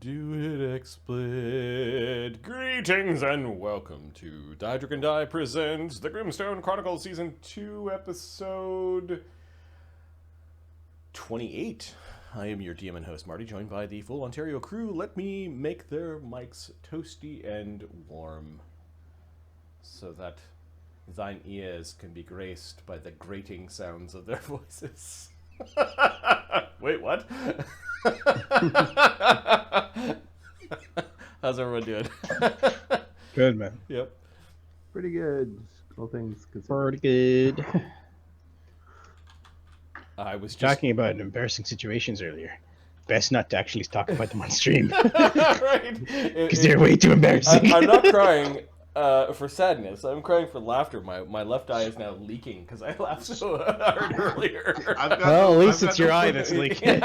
Do it explit. Greetings and welcome to Diedric and Die presents the Grimstone Chronicles Season 2 Episode 28. I am your DM and host Marty, joined by the full Ontario crew. Let me make their mics toasty and warm so that thine ears can be graced by the grating sounds of their voices. Wait, what? How's everyone doing? Good, man. Yep. Pretty good. All things considered. Pretty good. I was just Talking about embarrassing situations earlier. Best not to actually talk about them on stream. right. Because they're way too embarrassing. I'm not crying for sadness. I'm crying for laughter. My left eye is now leaking because I laughed so hard earlier. Well, at least it's your eye that's leaking.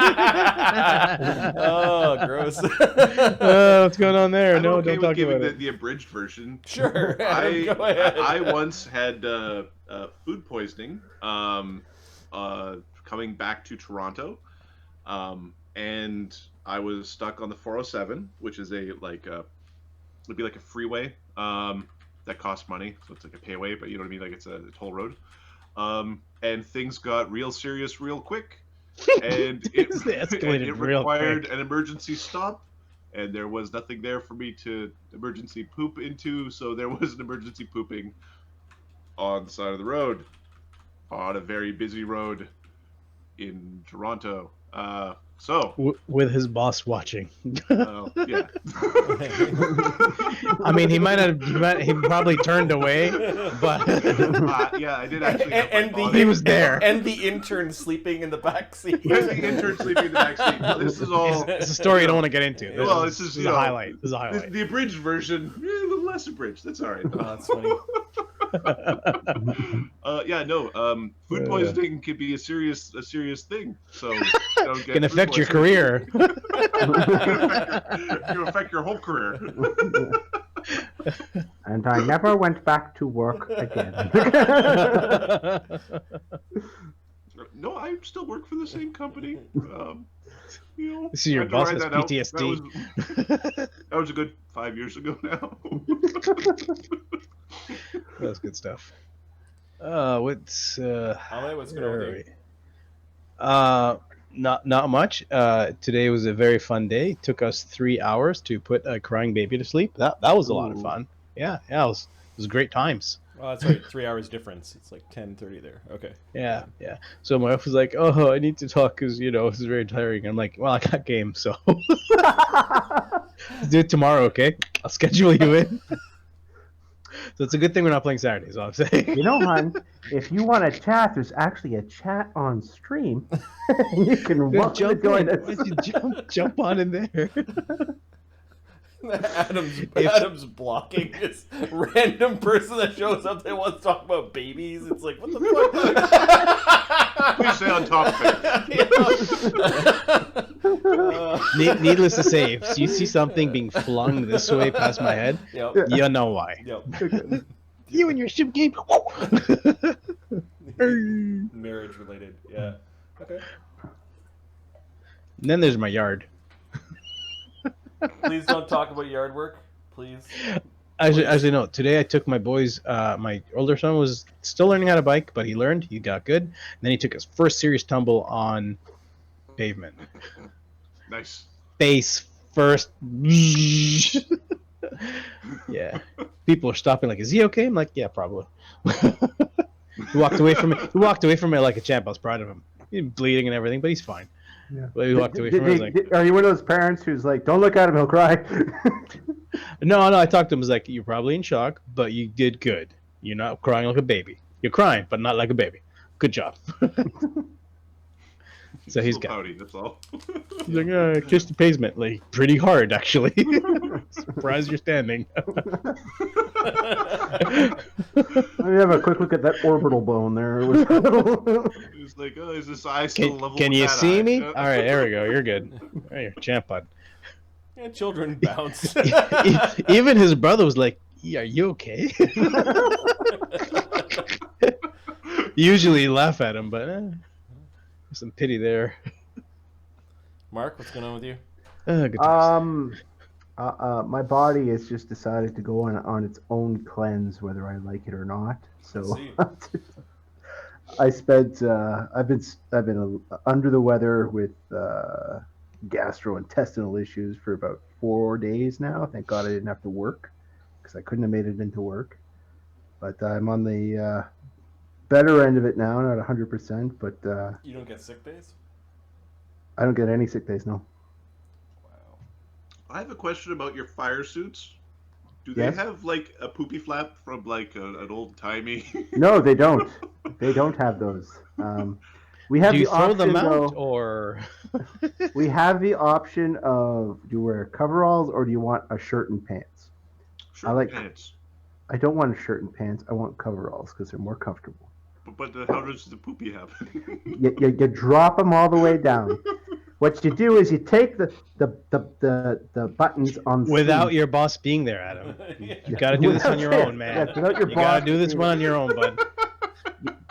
Oh, gross. What's going on there? I'm No, okay don't talk with about giving it. the abridged version. Sure. Adam, go ahead. I once had food poisoning coming back to Toronto, and I was stuck on the 407, which is would be like a freeway that costs money, so it's like a payway, but you know what I mean, like it's a toll road. And things got real serious real quick, and it required an emergency stop, and there was nothing there for me to emergency poop into, so there was an emergency pooping on the side of the road, on a very busy road in Toronto. With his boss watching. Yeah. I mean, he probably turned away, but yeah, I did actually. he was there, and the intern sleeping in the back seat. And the intern sleeping in the back seat. This is all. It's a story you don't want to get into. This is a highlight. This is a highlight. The abridged version, a little less abridged. That's all right. Oh, that's funny. Food poisoning can be a serious thing. So don't get can affect your career. Can affect your whole career. And I never went back to work again. No, I still work for the same company. This is your boss has PTSD. That was a good 5 years ago now. That's good stuff. What's what's going on with you? Not much. Today was a very fun day. It took us 3 hours to put a crying baby to sleep. That was a lot of fun. Yeah, it was great times. Oh, that's right. 3 hours difference. It's like 10:30 there. Okay. Yeah. So my wife was like, "Oh, I need to talk because this is very tiring." I'm like, "Well, I got game, so let's do it tomorrow, okay? I'll schedule you in." So it's a good thing we're not playing Saturdays, all I'm saying. You know, hon, if you want to chat, there's actually a chat on stream. You can join us. Jump on in there. Adam's blocking this random person that shows up that wants to talk about babies. It's like, what the fuck? Please stay on topic. Needless to say, if you see something being flung this way past my head, you know why. Yep. You and your ship game. Marriage related, yeah. Okay. And then there's my yard. Please don't talk about yard work, please. Actually, no. Today I took my boys. My older son was still learning how to bike, but he learned. He got good. And then he took his first serious tumble on pavement. Nice. Face first. Yeah. People are stopping like, "Is he okay?" I'm like, "Yeah, probably." He walked away from it. He walked away from it like a champ. I was proud of him. He's bleeding and everything, but he's fine. Yeah. But he walked away from it. Are you one of those parents who's like, "Don't look at him, he'll cry"? No. I talked to him. I was like, "You're probably in shock, but you did good. You're not crying like a baby. You're crying, but not like a baby. Good job." So he's got. Pouty, that's all. He's like, "Kiss the pavement, like pretty hard, actually." Surprised you're standing. Let me have a quick look at that orbital bone there. He's like, "Oh, is this eye still level?" Can you see me? Yeah. All right, there we go. You're good. There you're champ bud. Yeah, children bounce. Even his brother was like, "Yeah, are you okay?" Usually laugh at him, but there's some pity there. Mark, what's going on with you? Good times. My body has just decided to go on its own cleanse, whether I like it or not. So see. I spent I've been under the weather with gastrointestinal issues for about 4 days now. Thank God I didn't have to work because I couldn't have made it into work. But I'm on the better end of it now, not 100%. But You don't get sick days? I don't get any sick days, no. Wow. I have a question about your fire suits. Do they Yes? have like a poopy flap from like an old timey? No, they don't. They don't have those. We have Do you the throw option, them out, though. or We have the option of do you wear coveralls or do you want a shirt and pants? Shirt I like- pants. I don't want a shirt and pants. I want coveralls because they're more comfortable. But how does the poopy happen? You drop them all the way down. What you do is you take the buttons on the without sleeve. your boss being there, Adam? Yeah. You got to do this on your Without- own, man. yeah, without your You got boss to do this being one on your own, bud.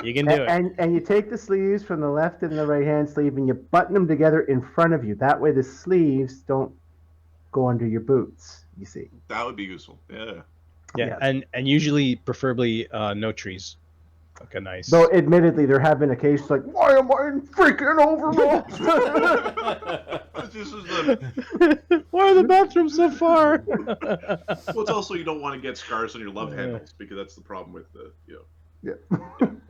You can do it. And you take the sleeves from the left and the right hand sleeve and you button them together in front of you. That way the sleeves don't go under your boots, you see. That would be useful. Yeah. Yeah, Yeah. and usually, preferably, no trees. Like a nice. Though, admittedly, there have been occasions like, why am I in freaking overalls? This is the. Why are the bathrooms so far? Well, it's also you don't want to get scars on your love handles because that's the problem with the Yeah.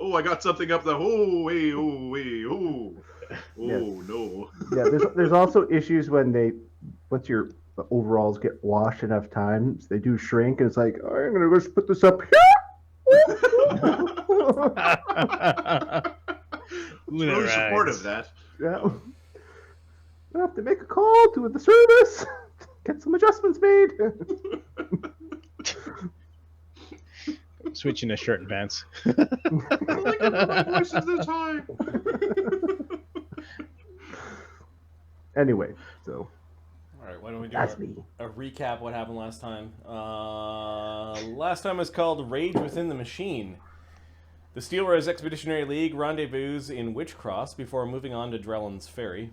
Oh, I got something up the. Oh, hey, oh, hey, oh, oh, Yes. no. Yeah, there's also issues when once your overalls get washed enough times, they do shrink, and it's like, oh, I'm gonna just put this up here. It's really supportive that. Yeah. I have to make a call to the service, get some adjustments made. Switching to shirt and pants. Voices this time. Anyway, so All right, why don't we do that's me. a recap what happened last time? Last time was called Rage Within the Machine. The Steelrose Expeditionary League rendezvous in Witchcross before moving on to Drellin's Ferry.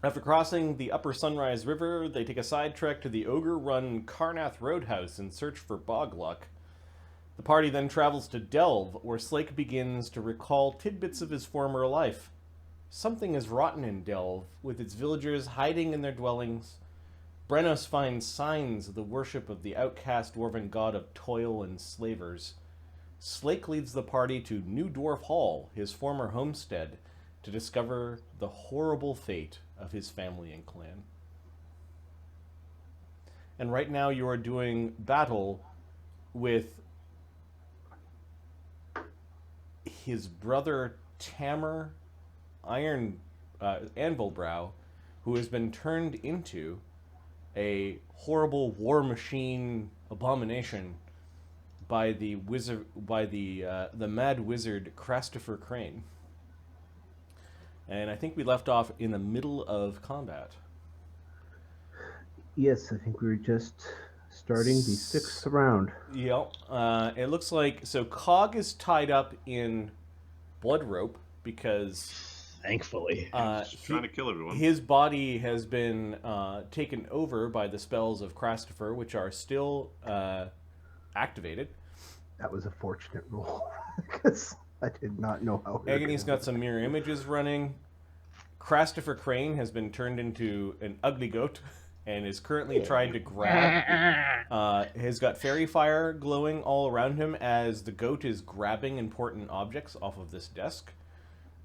After crossing the Upper Sunrise River, they take a side trek to the ogre-run Carnath Roadhouse in search for Bogluck. The party then travels to Delve, where Slake begins to recall tidbits of his former life. Something is rotten in Delve, with its villagers hiding in their dwellings. Brennos finds signs of the worship of the outcast dwarven god of toil and slavers. Slake leads the party to New Dwarf Hall, his former homestead, to discover the horrible fate of his family and clan. And right now you are doing battle with his brother Tamer Anvilbrow, who has been turned into a horrible war machine abomination by the mad wizard Crastipher Crane. And I think we left off in the middle of combat. Yes, I think we were just starting the 6th round. Yep. It looks like Cog is tied up in blood rope because Thankfully. Just trying to kill everyone. his body has been taken over by the spells of Crastipher, which are still activated. That was a fortunate roll because I did not know how. Agony's got some mirror images running. Crastipher Crane has been turned into an ugly goat and is currently trying to grab. Has got fairy fire glowing all around him as the goat is grabbing important objects off of this desk.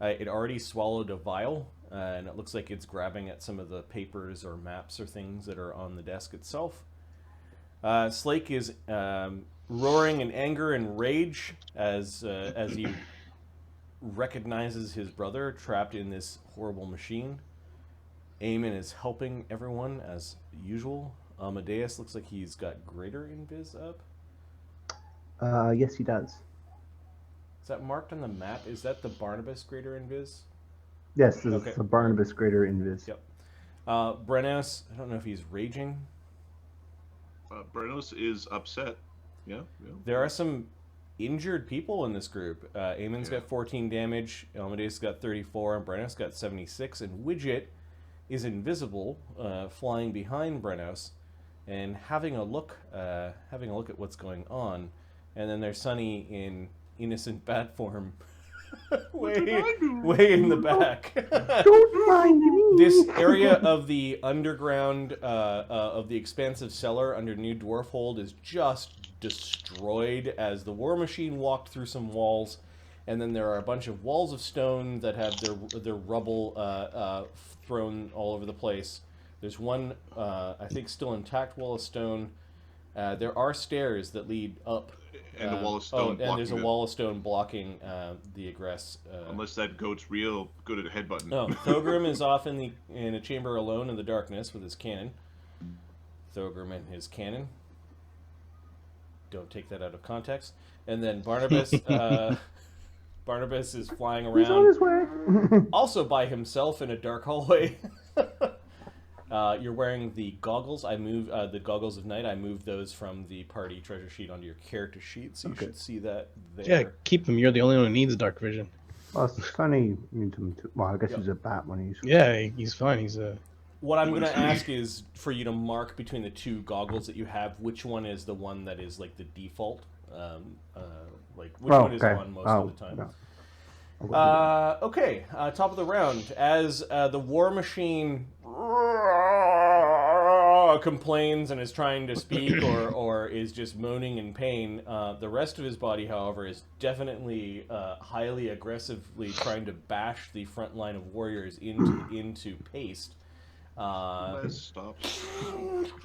It already swallowed a vial, and it looks like it's grabbing at some of the papers or maps or things that are on the desk itself. Slake is roaring in anger and rage as he recognizes his brother trapped in this horrible machine. Eamon is helping everyone as usual. Amadeus looks like he's got greater invis up. Yes, he does. Is that marked on the map? Is that the Barnabus greater invis? Yes, this Okay. is the Barnabus Greater Invis. Yep. Brennos, I don't know if he's raging. Brennos is upset. Yeah. There are some injured people in this group. Eamon's got 14 damage, Amadeus got 34, and Brennos got 76, and Widget is invisible, flying behind Brennos, and having a look at what's going on. And then there's Sunny in innocent bat form, way in the back. Don't mind me. This area of the underground, of the expansive cellar under New Dwarf Hold is just destroyed as the War Machine walked through some walls, and then there are a bunch of walls of stone that have their rubble thrown all over the place. There's one, I think, still intact wall of stone. There are stairs that lead up. And a wall of stone and there's a blocking wall of stone blocking the egress. Unless that goat's real good at headbutting. No, Thogrim is off in a chamber alone in the darkness with his cannon. Thogrim and his cannon. Don't take that out of context. And then Barnabus, Barnabus is flying around. He's on his way. Also by himself in a dark hallway. You're wearing the goggles. I moved the goggles of night. I moved those from the party treasure sheet onto your character sheet, so you should see that there. Yeah, keep him. You're the only one who needs dark vision. Well, Sunny needs him too. Well, I guess he's a bat when he's. Yeah, he's fine. He's a. What I'm going to ask is for you to mark between the two goggles that you have, which one is the one that is like the default. Like which one is on most of the time. No. Okay, top of the round. As the War Machine complains and is trying to speak or is just moaning in pain, the rest of his body, however, is definitely highly aggressively trying to bash the front line of warriors into paste. Let's stop.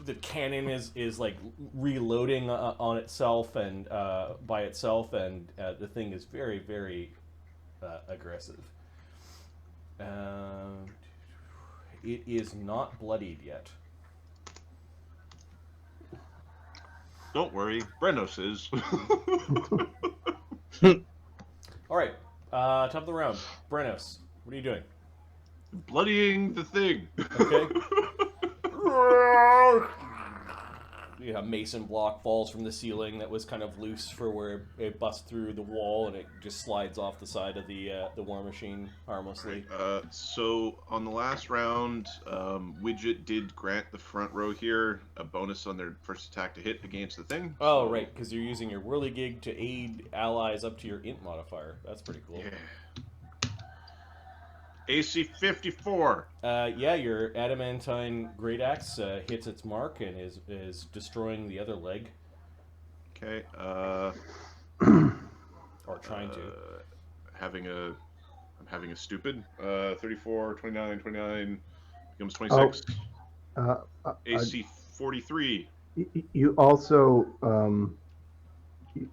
The cannon is like reloading on itself and by itself, and the thing is very, very aggressive. It is not bloodied yet. Don't worry, Brennos is. All right, top of the round. Brennos, what are you doing? Bloodying the thing. Okay. Yeah, mason block falls from the ceiling that was kind of loose for where it busts through the wall, and it just slides off the side of the War Machine harmlessly. So on the last round, Widget did grant the front row here a bonus on their first attack to hit against the thing. Oh, so... right, because you're using your whirligig to aid allies up to your int modifier. That's pretty cool. Yeah. AC 54. Yeah, your adamantine great axe hits its mark and is destroying the other leg. Okay. Or trying to. I'm having a stupid. 34, 29, 29 becomes 26. AC 43. You also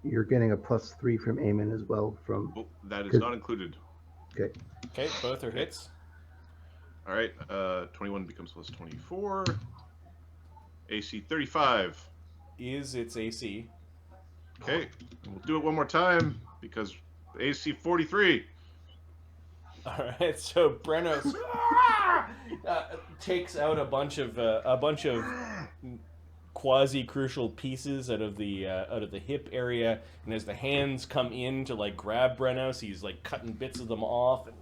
you're getting a +3 from Eamon as well from. Oh, that is not included. Okay. Okay, both are hits. All right, 21 becomes +24. AC 35. Is its AC. Okay, we'll do it one more time because AC 43. All right, so Brennos takes out a bunch of quasi-crucial pieces out of the hip area, and as the hands come in to like grab Brennos, he's like cutting bits of them off. And...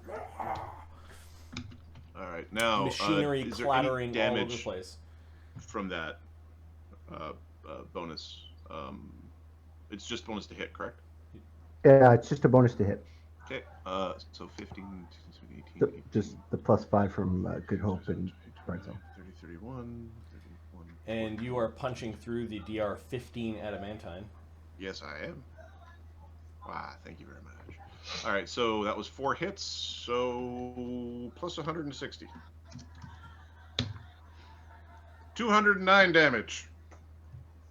All right, now machinery is there clattering any damage all over the place from that bonus? It's just bonus to hit, correct? Yeah, it's just a bonus to hit. Okay, so 15, 18, 18, Just the +5 from Good Hope and Bright Zone. 30, 31. And you are punching through the DR 15 adamantine. Yes, I am. Wow, thank you very much. All right, so that was 4 hits, so plus 160. 209 damage.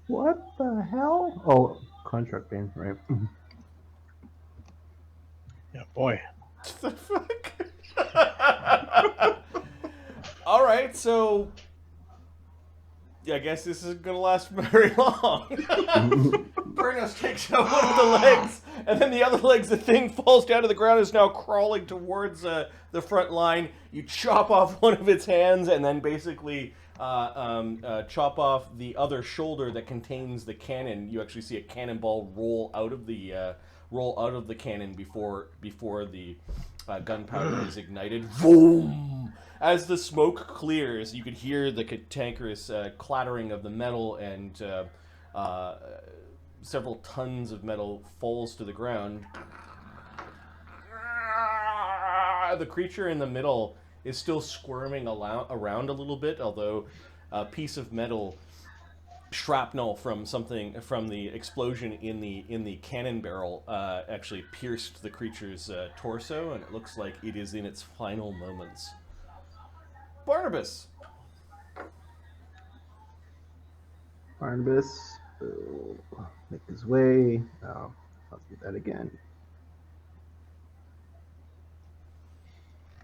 What the hell? Oh, contract ban, right? Yeah, boy. What the fuck? All right, so yeah, I guess this isn't gonna last very long. Brennos takes out one of the legs, and then the other legs, the thing falls down to the ground, is now crawling towards the front line. You chop off one of its hands, and then basically chop off the other shoulder that contains the cannon. You actually see a cannonball roll out of the roll out of the cannon before the gunpowder is ignited. Boom! As the smoke clears, you could hear the cantankerous clattering of the metal, and several tons of metal falls to the ground. The creature in the middle is still squirming around a little bit, although a piece of metal shrapnel from the explosion in the cannon barrel actually pierced the creature's torso, and it looks like it is in its final moments. Barnabus. Barnabus will make his way. Oh, I'll do that again.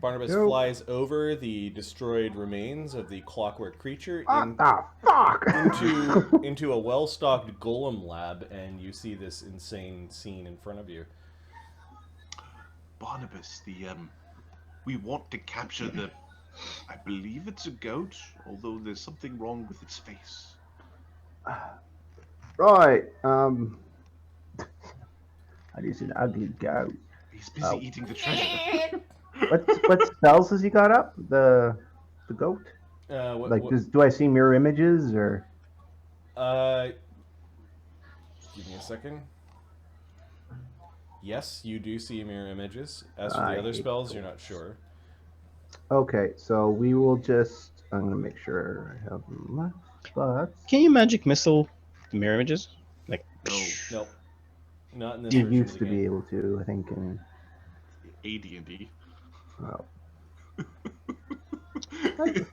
Barnabus Nope. flies over the destroyed remains of the clockwork creature What the fuck? into a well-stocked golem lab, and you see this insane scene in front of you. Barnabus, we want to capture the, I believe it's a goat, although there's something wrong with its face. Right. That is an ugly goat. He's busy eating the treasure. What spells has he got up? The goat? Do I see mirror images or? Give me a second. Yes, you do see mirror images. As for the other spells, you're not sure. Okay, so we will just. I'm gonna make sure I have them left. But Can you magic missile the mirror images? Like, No, not in this you version used of to the be game. able to, I think. In AD&D. well,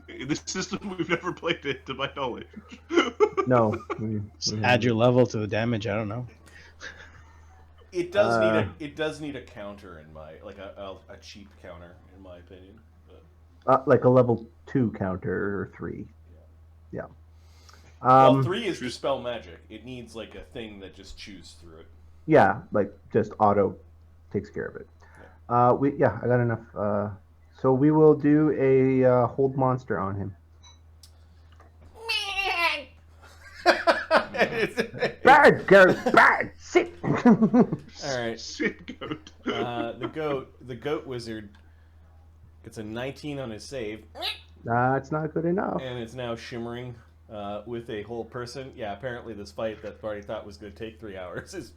In this system, we've never played it, to my knowledge. no. just add your level to the damage. I don't know. It does need a counter in my a cheap counter in my opinion. Like a level 2 counter or 3. Yeah. Well, 3 is to spell magic. It needs like a thing that just chews through it. Yeah, like just auto takes care of it. I got enough. So we will do a hold monster on him. Bad goat, bad sit. All right. Shit goat. The goat wizard gets a 19 on his save, That's not good enough. and it's now shimmering with a whole person. Yeah, apparently this fight that Barney thought was going to take 3 hours is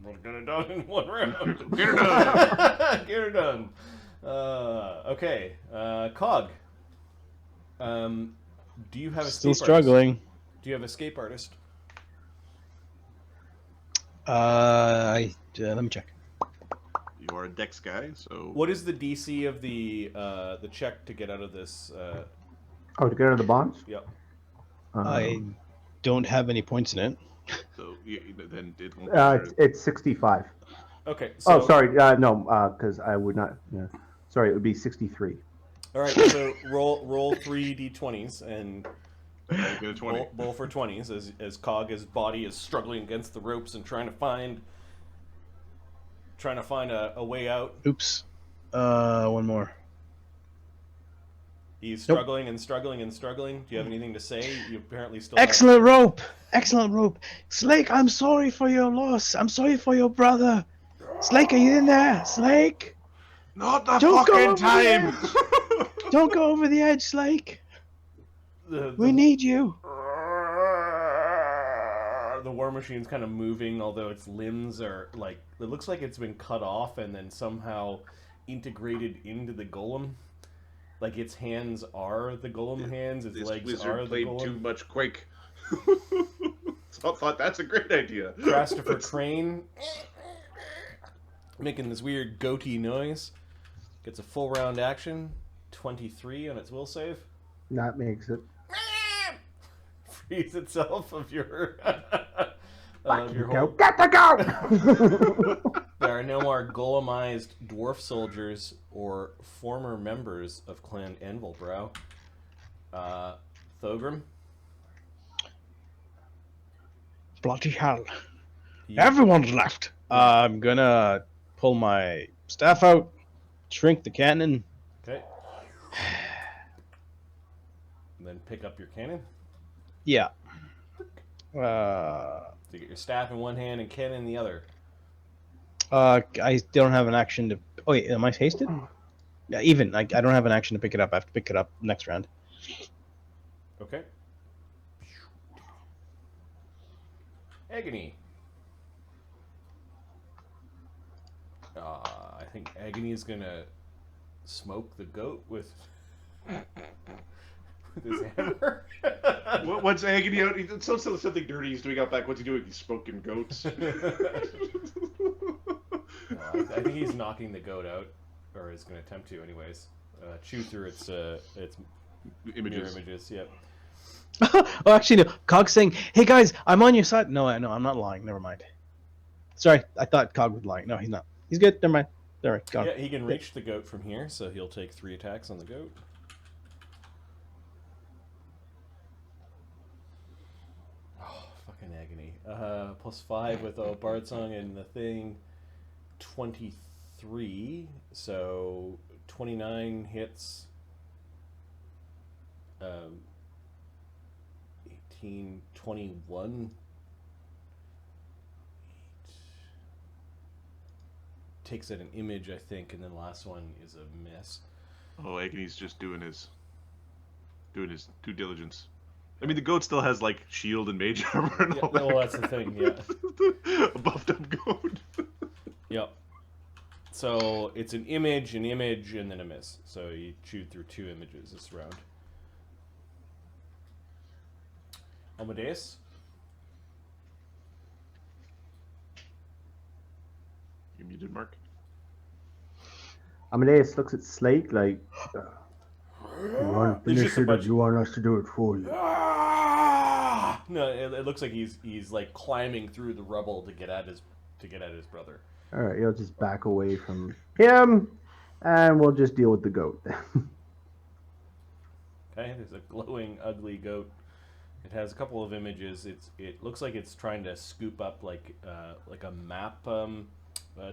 not going to done in 1 round. Get her done. Get her done. Okay, Cog. Do you have a Still escape struggling. Artist? Do you have escape artist? Let me check. You are a dex guy, so... What is the DC of the check to get out of this? To get out of the bonds? Yep. I don't have any points in it. So then it won't matter. It's 65. Okay. So, Oh, sorry. No, because I would not. Sorry, it would be 63. All right. So roll 3 d20s and Get a 20. roll for 20s as Cog's body is struggling against the ropes and trying to find a way out. Oops. One more. He's Nope. struggling and struggling and struggling. Do you have anything to say? You apparently still Excellent rope. Excellent rope. Slake, I'm sorry for your loss. I'm sorry for your brother. Slake, are you in there? Slake? Not the Don't go fucking over time! Don't go over the edge, Slake. The We need you. War Machine's kind of moving, although its limbs are like, it looks like it's been cut off and then somehow integrated into the golem. Like its hands are the golem hands, its This legs wizard are the played golem. too much Quake. So I thought that's a great idea. Crastipher Crane making this weird goatee noise. Gets a full round action. 23 on its will save. That makes it. Frees itself of your Fucking whole... goat. Get the goat! There are no more golemized dwarf soldiers or former members of Clan Envelbrow. Thogrim? Bloody hell. You- Everyone's left. I'm gonna pull my staff out, shrink the cannon. Okay. And then pick up your cannon. Yeah. So you get your staff in one hand and cannon in the other. I don't have an action to. Oh wait, am I hasted? Yeah, even. I don't have an action to pick it up. I have to pick it up next round. Okay. Agony. I think Agony is gonna smoke the goat with his hammer. What's Agony out? It's something dirty he's doing out back. What's he doing? He's smoking goats. I think he's knocking the goat out, or is going to attempt to, anyways. Chew through its mirror images. Yep. Oh, actually, no. Cog's saying, "Hey guys, I'm on your side." No, I'm not lying. Never mind. Sorry, I thought Cog was lying. No, he's not. He's good. Never mind. All right, gone. Yeah, he can reach the goat from here, so he'll take 3 attacks on the goat. Oh, fucking Agony. +5 with a Bard Song and the thing. 23, so 29 hits. 18, 21. Takes out an image, I think, and then last one is a miss. Oh, Agony's just doing his due diligence. I mean, the goat still has like shield and mage armor and all that. Well, that's the thing, yeah. A buffed up goat. Yep. So it's an image, and then a miss. So you chewed through 2 images this round. Amadeus? You muted, Mark? Amadeus looks at Slake like, you want to There's finish just a it, or bunch- do you want us to do it for you? Ah! No, it looks like he's like climbing through the rubble to get at his brother. All right, you'll just back away from him, and we'll just deal with the goat. Okay, there's a glowing, ugly goat. It has a couple of images. It looks like it's trying to scoop up like a map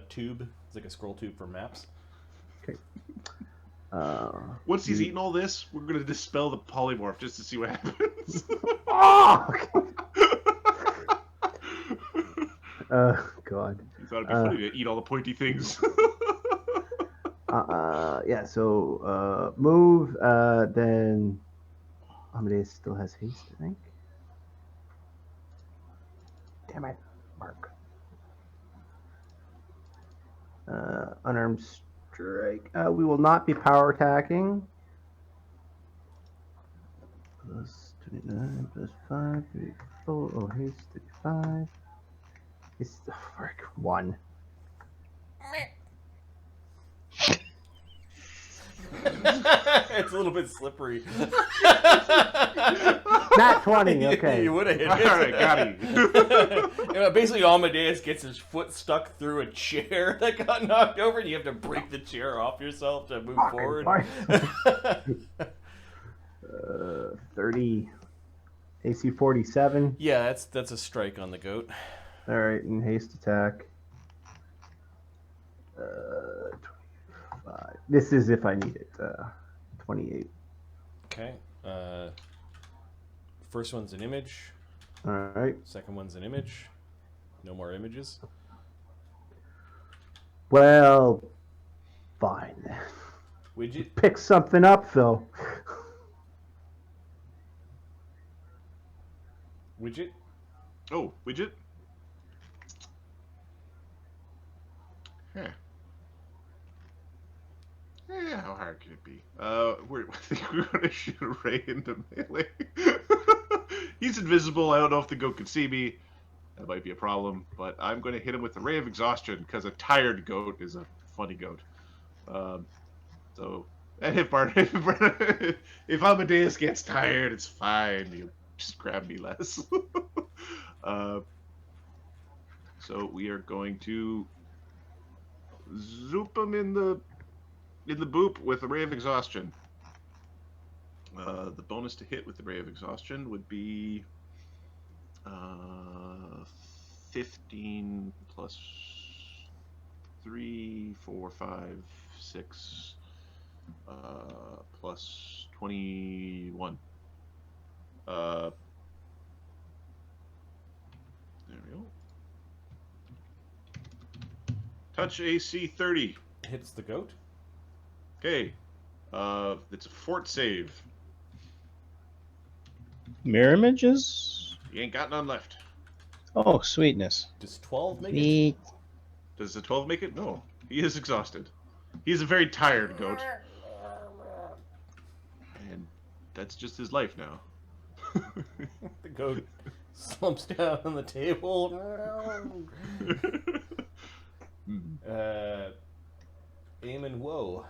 tube. It's like a scroll tube for maps. Okay. Once he's eaten all this, we're gonna dispel the polymorph just to see what happens. God. You thought it'd be funny to eat all the pointy things. Yeah, so move, then Amadeus still has haste, I think. Damn it, Mark. Unarmed strike. We will not be power attacking. Plus 29, plus 5, 34. Oh, haste 35. It's frick 1. It's a little bit slippery. Nat 20, okay. You would have hit All right, got him. Basically, Amadeus gets his foot stuck through a chair that got knocked over, and you have to break the chair off yourself to move forward. 30. AC 47. Yeah, that's a strike on the goat. All right, and haste attack. 25. This is if I need it. 28. Okay. First one's an image. All right. Second one's an image. No more images. Well, fine. Widget. Pick something up, Phil. Widget. Oh, Widget? Huh. Yeah, how hard can it be? I think we're going to shoot a ray into melee. He's invisible. I don't know if the goat can see me. That might be a problem. But I'm going to hit him with the Ray of Exhaustion, because a tired goat is a funny goat. And if Amadeus gets tired, it's fine. He'll just grab me less. So we are going to zoop him in the boop with the Ray of Exhaustion. The bonus to hit with the Ray of Exhaustion would be 15 plus 3, 4, 5, 6, plus 21. There we go. Touch AC 30. Hits the goat. Okay. It's a fort save. Mirror images? You ain't got none left. Oh, sweetness. Does 12 make it? Sweet. Does the 12 make it? No. He is exhausted. He's a very tired goat. And that's just his life now. The goat slumps down on the table. Aim woe.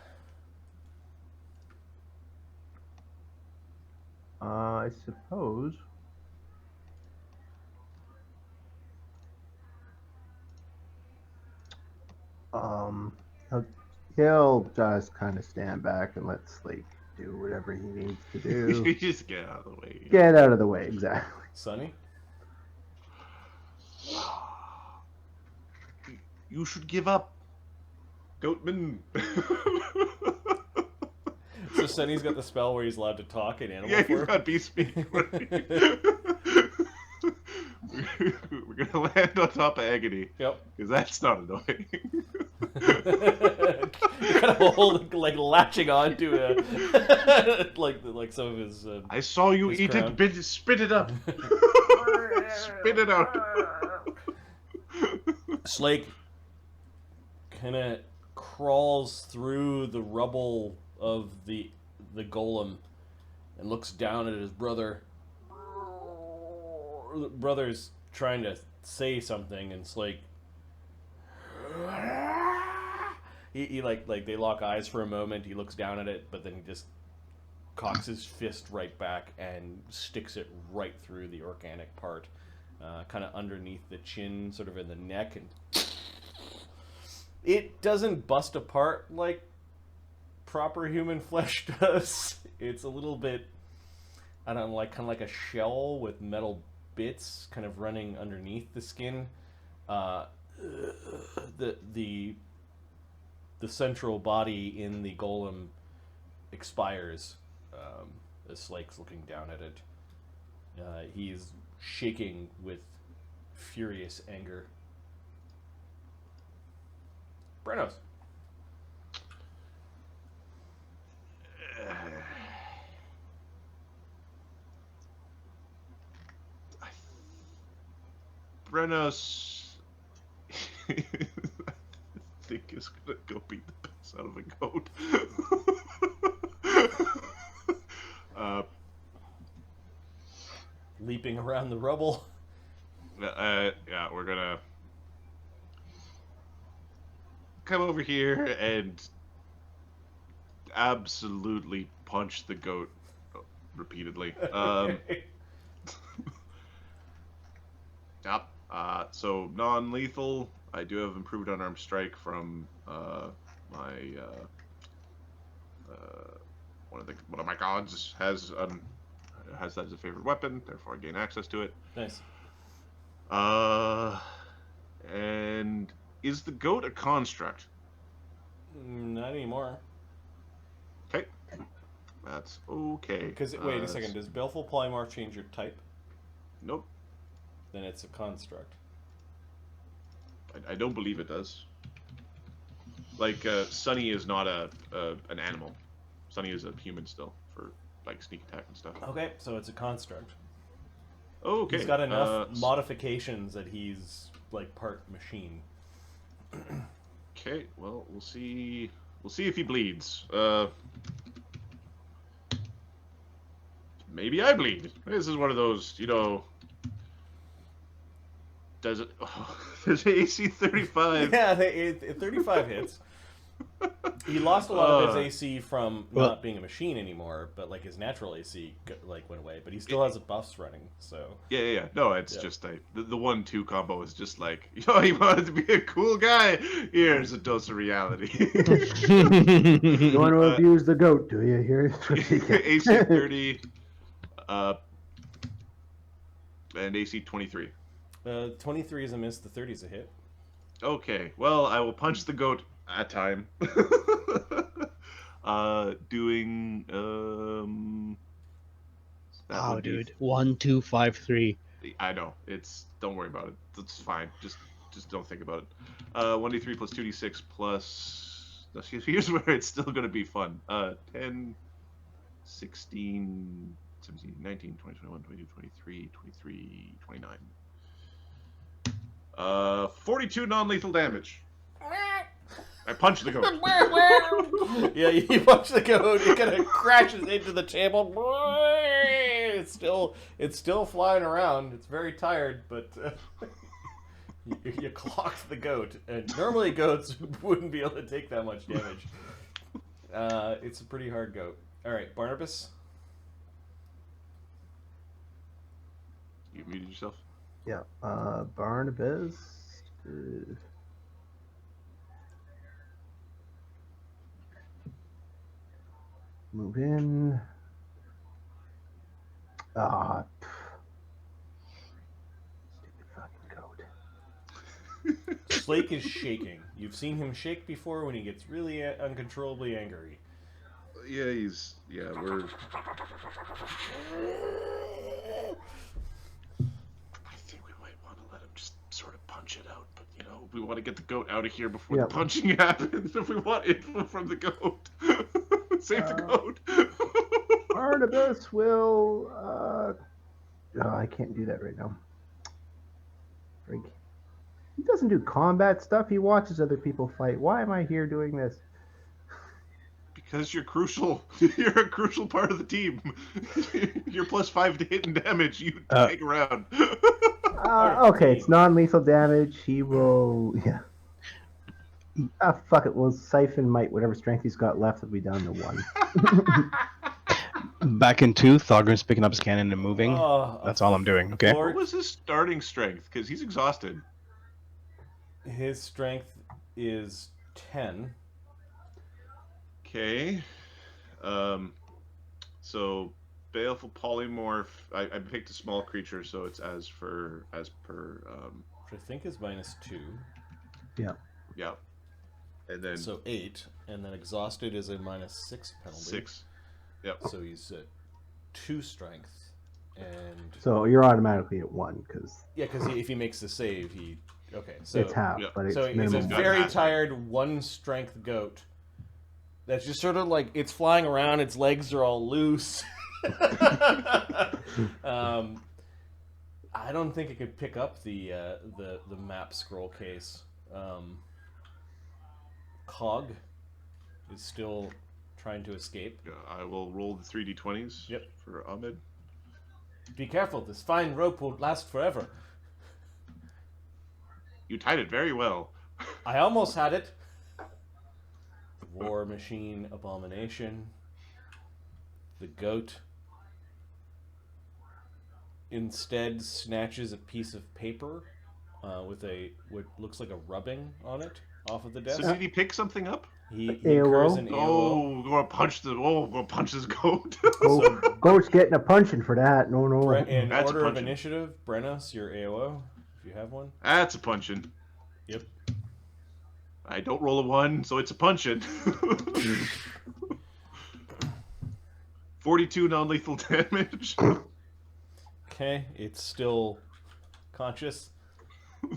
I suppose. He'll just kind of stand back and let Slake do whatever he needs to do. Just get out of the way. Get out of the way, exactly. Sonny? You should give up, Goatman. So Sonny's got the spell where he's allowed to talk in animal Yeah, he's form? got beast speak. We're gonna land on top of Agony. Yep. Because that's not annoying. You're kind of hold, like latching onto a like some of his. I saw you His eat crown. it. Spit it up. Spit it out. Slake kind of crawls through the rubble of the golem and looks down at his brother. The brother's trying to say something, and Slake. He like they lock eyes for a moment. He looks down at it, but then he just cocks his fist right back and sticks it right through the organic part, kind of underneath the chin, sort of in the neck, and it doesn't bust apart like proper human flesh does. It's a little bit, I don't know, like kind of like a shell with metal bits kind of running underneath the skin. The central body in the golem expires as Slake's looking down at it. He's shaking with furious anger. Brennos. Brennos, I think is gonna go beat the piss out of a goat. Leaping around the rubble. Yeah, we're gonna come over here and absolutely punch the goat repeatedly. Okay. Yep. So non-lethal. I do have improved unarmed strike from my one of my gods has that as a favorite weapon. Therefore, I gain access to it. Nice. And is the goat a construct? Not anymore. Okay. That's okay. Because wait a second. Does Baleful Polymorph change your type? Nope. Then it's a construct. I don't believe it does. Like, Sunny is not an animal. Sunny is a human still, for, like, sneak attack and stuff. Okay, so it's a construct. Oh, okay. He's got enough modifications that he's, like, part machine. Okay, well, we'll see. We'll see if he bleeds. Maybe I bleed. This is one of those, you know... Does it? Oh, there's AC 35. Yeah, 35 hits. He lost a lot of his AC from not being a machine anymore, but like his natural AC like went away. But he still has buffs running, so. Yeah. No, it's just the 1-2 combo is just like, yo, he wanted to be a cool guy. Here's a dose of reality. You want to abuse the goat, do you? Here, AC 30, and AC 23. 23 is a miss. The 30 is a hit. Okay, well, I will punch the goat at time. Doing that would be- dude, 1, 2, 5, 3. I know. Don't worry about it. It's fine. Just just don't think about it. 1d3 plus 2d6 plus. Here's where it's still going to be fun. 10, 16, 17, 19, 20, 21, 22, 23, 23, 29. 42 non-lethal damage. I punched the goat. Yeah, you punch the goat. It kind of crashes into the table. It's still flying around. It's very tired, but you clocked the goat. And normally goats wouldn't be able to take that much damage. It's a pretty hard goat. All right, Barnabas. You muted yourself. Yeah, Barnabas. Move in. Stupid fucking goat. Slake is shaking. You've seen him shake before when he gets really uncontrollably angry. Yeah, we're. I think we might want to let him just sort of punch it out, but we want to get the goat out of here before the punching happens. If we want info from the goat, save the goat. Barnabas will. I can't do that right now. Freak. He doesn't do combat stuff. He watches other people fight. Why am I here doing this? Because you're crucial. You're a crucial part of the team. You're +5 to hit and damage. You hang around. Okay, it's non-lethal damage. He will. Yeah. Fuck it. We'll siphon might. Whatever strength he's got left will be down to 1. Back in 2, Thogrim's picking up his cannon and moving. That's all I'm doing, okay? What was his starting strength? Because he's exhausted. His strength is 10. Okay. So baleful polymorph. I picked a small creature, so it's as per. Which I think is -2. Yeah. Yeah. And then So 8, and then exhausted is a -6 penalty. 6. Yep. So he's at 2 strength, and So you're automatically at 1 because because if he makes the save, so it's half, but it's so he's a minimum. very tired 1 strength goat. That's just sort of like it's flying around. Its legs are all loose. I don't think it could pick up the map scroll case. Cog is still trying to escape. I will roll the 3d20s. Yep. For Ahmed. Be careful. This fine rope won't last forever. You tied it very well. I almost had it. War Machine Abomination. The goat instead snatches a piece of paper with what looks like a rubbing on it off of the desk. So did he pick something up? He AOO? incurs an AOO. Oh, we're gonna punch this goat. Goat's getting a punching for that. No. In That's order of punching. initiative, Brennos, your AOO, if you have one. That's a punching. Yep. I don't roll a 1, so it's a punching. 42 non-lethal damage. Okay, it's still conscious.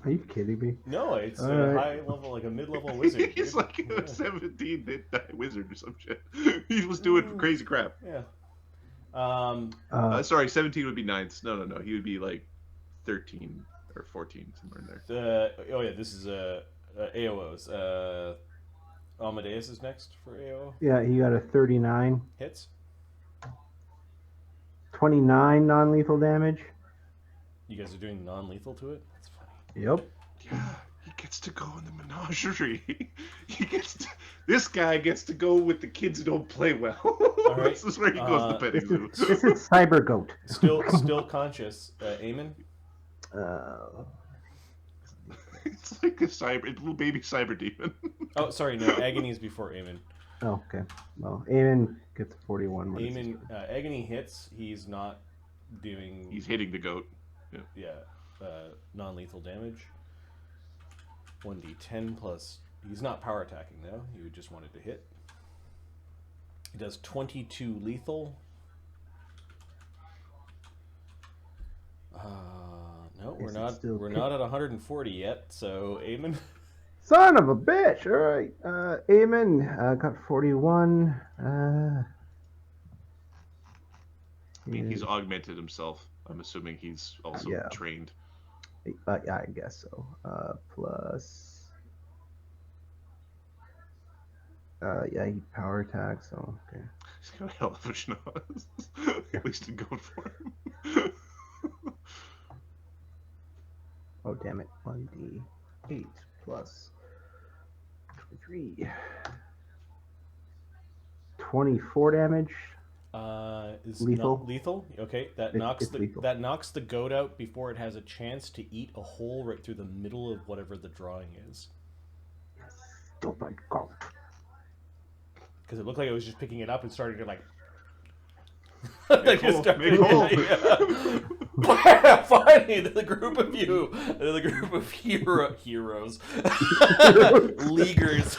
Are you kidding me? No, it's a Alright. high level, like a mid-level wizard. He's dude. like a Yeah. 17 hit die wizard or some shit. He was doing crazy crap. Yeah. Sorry, 17 would be 9th. No. He would be like 13 or 14, somewhere in there. This is AOOs. Amadeus is next for AOO. Yeah, he got a 39. Hits. 29 non-lethal damage. You guys are doing non-lethal to it? That's funny. Yep. Yeah, he gets to go in the menagerie. This guy gets to go with the kids who don't play well. right. This is where he goes to petting zoo. This is Cyber Goat. Still conscious. Eamon? It's like a little baby cyber demon. Oh, sorry, no. Agony is before Eamon. Oh, okay. Well, Eamon gets a 41. What is Eamon, this? Agony hits. He's not doing... He's hitting the goat. Non-lethal damage. 1d10 plus... He's not power attacking, though. He would just wanted to hit. He does 22 lethal. No, Guess it's still we're not at 140 yet. So, Eamon. Son of a bitch! All right, Eamon got 41. I mean, he's augmented himself. I'm assuming he's also Yeah. trained. Yeah, I guess so. Plus, yeah, he power attack. So okay. He's got a hell of a schnoz. At least in goat form. Oh damn it! 1d8 plus 23. 24 damage. Is Lethal. not lethal. Okay, that knocks the goat out before it has a chance to eat a hole right through the middle of whatever the drawing is. Oh my god! Because it looked like it was just picking it up and starting to like. Make hole. Finally, the group of heroes, leaguers,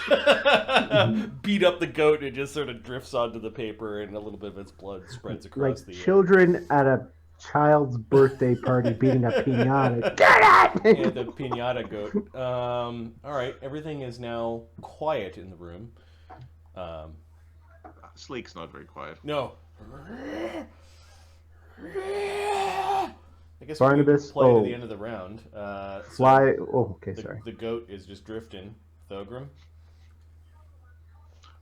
beat up the goat and it just sort of drifts onto the paper and a little bit of its blood spreads across Like the. Children at a child's birthday party beating a pinata. Get it! Yeah, the pinata goat. All right, everything is now quiet in the room. Slake's not very quiet. No. I guess Barnabus, we play to the end of the round. Fly. Oh, okay, sorry. The goat is just drifting. Thogrim.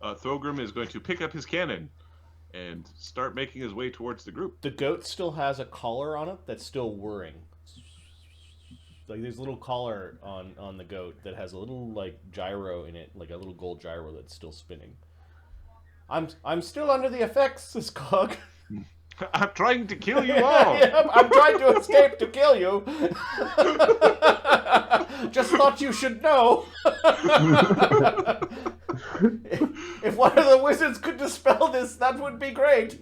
Thogrim is going to pick up his cannon and start making his way towards the group. The goat still has a collar on it that's still whirring. Like there's a little collar on the goat that has a little like gyro in it, like a little gold gyro that's still spinning. I'm still under the effects, says Cog. I'm trying to kill you all. Yeah, I'm trying to escape to kill you. Just thought you should know. If one of the wizards could dispel this, that would be great.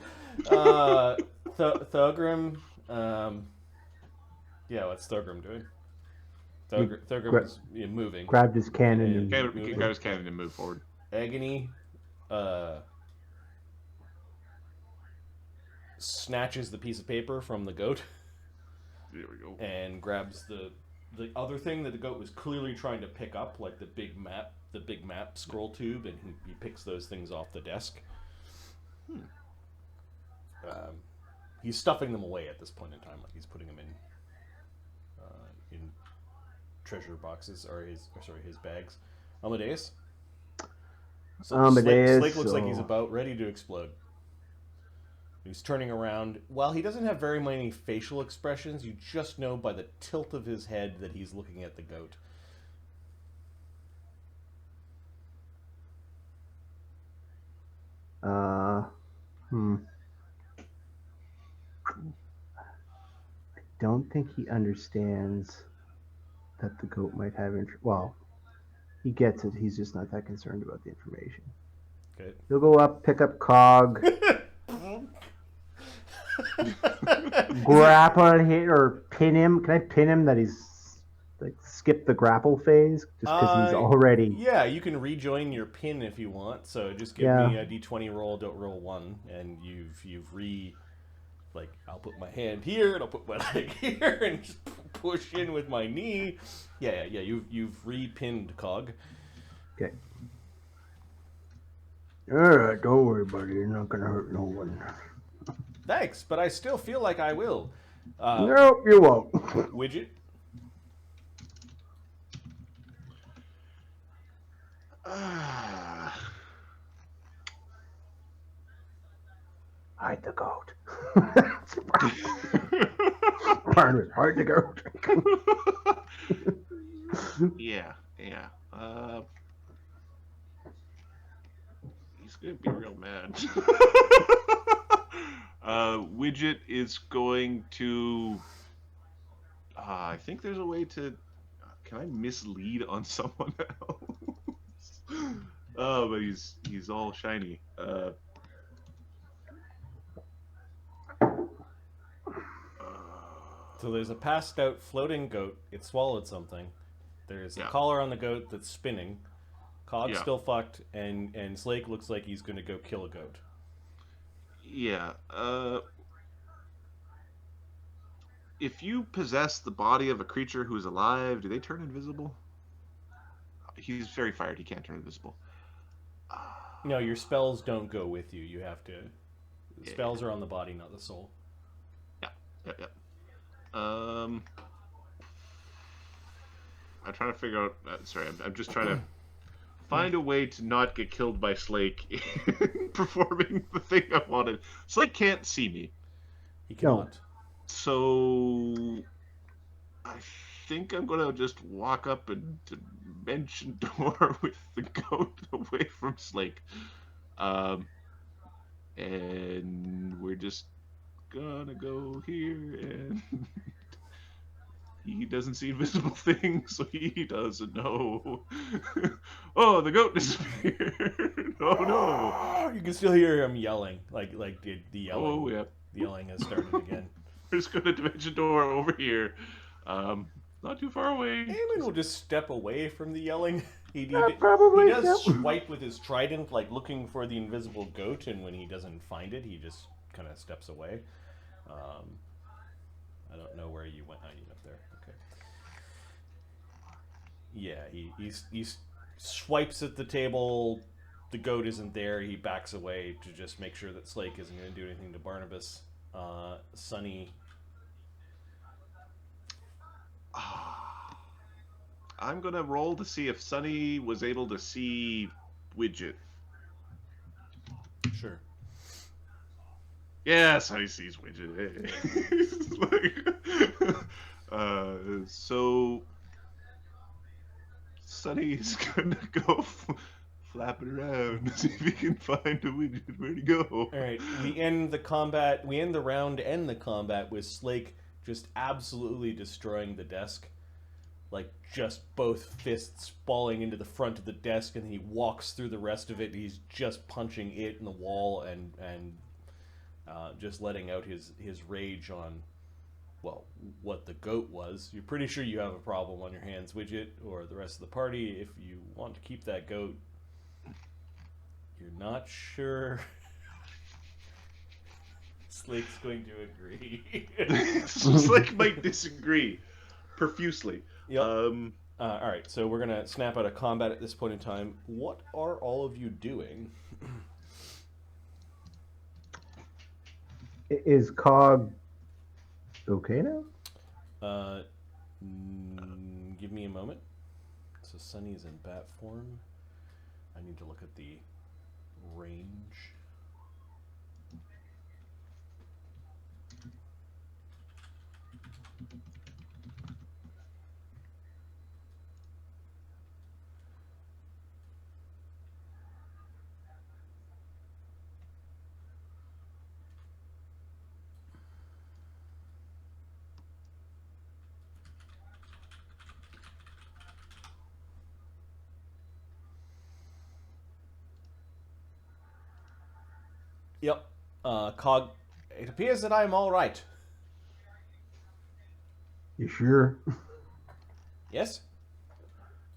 Thogrim. Yeah, what's Thogrim doing? Thogrim is moving. Grabbed his cannon and Grab his cannon and move forward. Agony snatches the piece of paper from the goat. There we go. And grabs the other thing that the goat was clearly trying to pick up, like the big map scroll tube, and he picks those things off the desk. He's stuffing them away at this point in time, like he's putting them in treasure boxes or his bags. Amadeus. Slake looks like he's about ready to explode. He's turning around. While he doesn't have very many facial expressions, you just know by the tilt of his head that he's looking at the goat. I don't think he understands that the goat might have well, he gets it. He's just not that concerned about the information. Okay. He'll go up, pick up Cog, grapple him or pin him. Can I pin him that he's like skip the grapple phase just because he's already? Yeah, you can rejoin your pin if you want. So just give me a d20 roll. Don't roll 1, and you've like I'll put my hand here and I'll put my leg here and just push in with my knee. Yeah. You've re-pinned Cog. Okay. Alright, don't worry, buddy. You're not gonna hurt no one. Thanks, but I still feel like I will. Nope, you won't. Widget. Hide the goat. Barnabus, hide the goat. Yeah. He's gonna be real mad. Widget is going to. I think there's a way to. Can I mislead on someone else? Oh, but he's all shiny. So there's a passed out floating goat. It swallowed something. There's a collar on the goat that's spinning. Cog's still fucked, and Slake looks like he's going to go kill a goat. Yeah. if you possess the body of a creature who's alive, do they turn invisible? He's very fired. He can't turn invisible. No, your spells don't go with you. You have to. Yeah. Spells are on the body, not the soul. Yeah. I'm trying to figure out. Sorry, I'm just trying to find a way to not get killed by Slake in performing the thing I wanted. Slake can't see me, He cannot. so I think I'm gonna just walk up and dimension door with the goat away from Slake, and we're just gonna go here and. He doesn't see invisible things, so he doesn't know. Oh, the goat disappeared. Oh no! You can still hear him yelling, like the yelling. Oh yeah. The yelling has started again. We're just gonna dimension door over here. Not too far away. Eamon will just step away from the yelling. He probably does yep. swipe with his trident, like looking for the invisible goat, and when he doesn't find it, he just kind of steps away. I don't know where you went. Oh, you went there. Okay. Yeah, he swipes at the table. The goat isn't there. He backs away to just make sure that Slake isn't going to do anything to Barnabus. Sunny. I'm gonna roll to see if Sunny was able to see Widget. Sure. Yeah, Sunny sees Widget. So Sunny's gonna go flapping around to see if he can find a Widget. Where'd he go? All right, we end the combat. We end the round and the combat with Slake just absolutely destroying the desk, like just both fists falling into the front of the desk, and he walks through the rest of it. He's just punching it in the wall and just letting out his rage on, well, what the goat was. You're pretty sure you have a problem on your hands, Widget, or the rest of the party. If you want to keep that goat, you're not sure. Slake's going to agree. Slake might disagree profusely. Yep. All right, so we're gonna snap out of combat at this point in time. What are all of you doing? Is Cog okay now? Give me a moment. So Sunny's in bat form. I need to look at the range. Yep. Cog, it appears that I'm all right. You sure? Yes?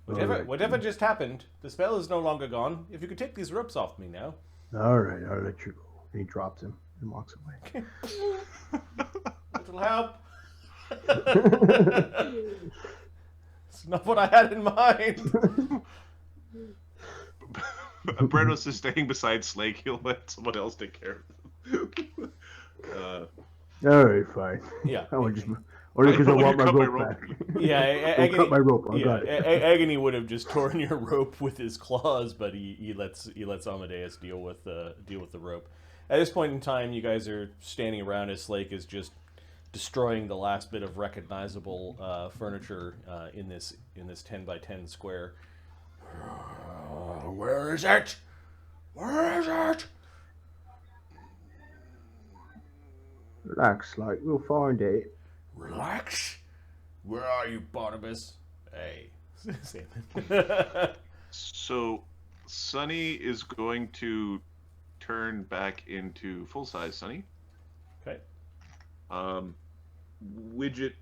Alright. Whatever just happened, the spell is no longer gone. If you could take these ropes off me now. All right, I'll let you go. And he drops him and walks away. It'll help. It's not what I had in mind. Brennos is staying beside Slake. He'll let someone else take care of him. All right, fine. Yeah. I would just, only because I want my cut my rope rope. back. Yeah, Don't cut my rope. I got it. Agony would have just torn your rope with his claws, but he lets Amadeus deal with the rope. At this point in time, you guys are standing around as Slake is just destroying the last bit of recognizable furniture in this 10x10 square. Where is it? Where is it? Relax, like we'll find it. Relax. Where are you, Barnabus? Hey. So, Sunny is going to turn back into full-size Sunny. Okay. Widget,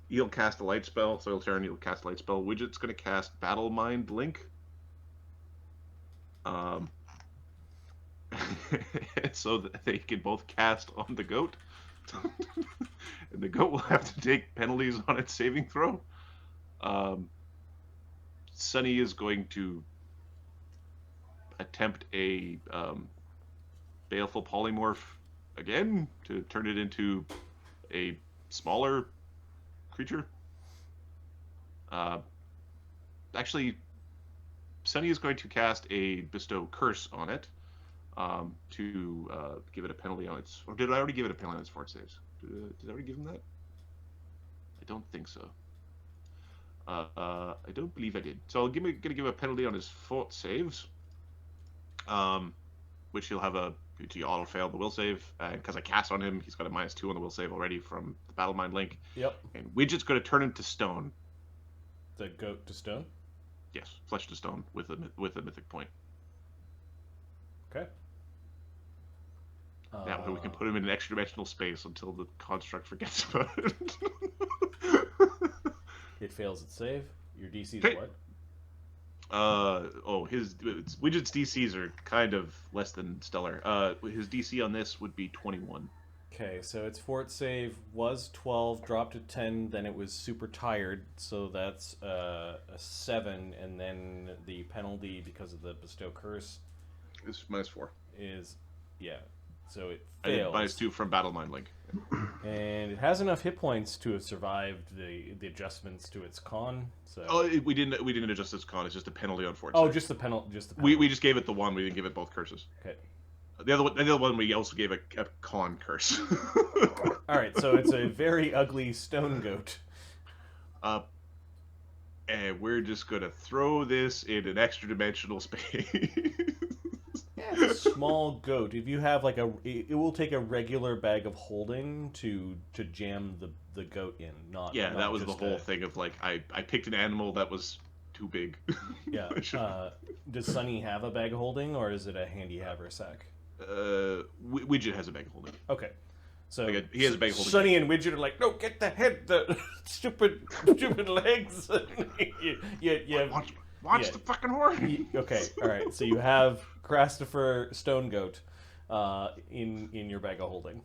he'll cast a light spell, so he'll cast a light spell. Widget's going to cast Battle Mind Link. So that they can both cast on the goat. and the goat will have to take penalties on its saving throw. Sunny is going to attempt a baleful polymorph again to turn it into a smaller creature. Actually, Sunny is going to cast a bestow curse on it to give it a penalty on its. Or did I already give it a penalty on its fort saves? Did I already give him that? I don't think so. I don't believe I did. So I'm gonna give a penalty on his fort saves, which he'll have to auto fail the will save, and because I cast on him, he's got a -2 on the will save already from the Battle Mind link. Yep. And Widget's going to turn him to stone. The goat to stone? Yes, flesh to stone with a mythic point. Okay. That way we can put him in an extra dimensional space until the construct forgets about it. It fails its save. Your DC is Okay. what? Widget's DCs are kind of less than stellar. His DC on this would be 21. Okay, so its fort save was 12, dropped to 10, then it was super tired, so that's a 7, and then the penalty because of the bestow curse It's -4. is, yeah, so it I did fails. -2 from Battle Mind link. And it has enough hit points to have survived the adjustments to its con. So We didn't adjust its con. It's just a penalty on fort. oh, save. just the penalty. We just gave it the one. We didn't give it both curses. Okay. The other one we also gave a con curse. All right, so it's a very ugly stone goat. And we're just gonna throw this in an extra dimensional space. Yeah, it's a small goat. If you have like it will take a regular bag of holding to jam the goat in. Not That was the just whole thing of like I picked an animal that was too big. Yeah. Does Sunny have a bag of holding, or is it a handy haversack? Widget has a bag of holding. Okay. So he has a bag of holding. Sunny and Widget are like, no, get the head, the stupid legs. Watch the fucking horn. Okay, all right. So you have Crastipher Stone Goat in your bag of holding.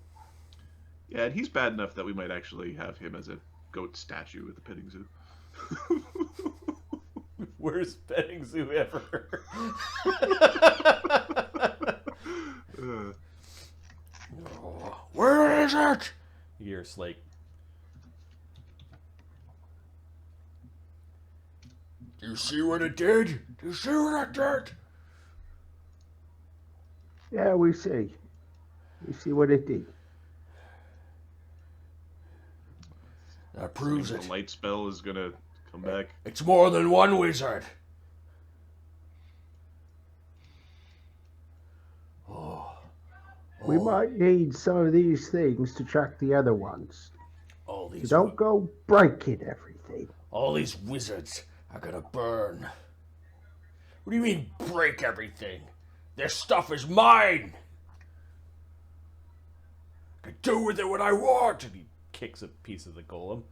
Yeah, and he's bad enough that we might actually have him as a goat statue at the petting zoo. Worst petting zoo ever. Where is it? You hear Slake. Do you see what it did? Do you see what it did? Yeah, we see. We see what it did. That proves The light spell is gonna come back. It's more than one wizard. We might need some of these things to track the other ones. All So these don't go breaking everything. all these wizards are gonna burn. What do you mean break everything? Their stuff is mine. I can do with it what I want. And he kicks a piece of the golem.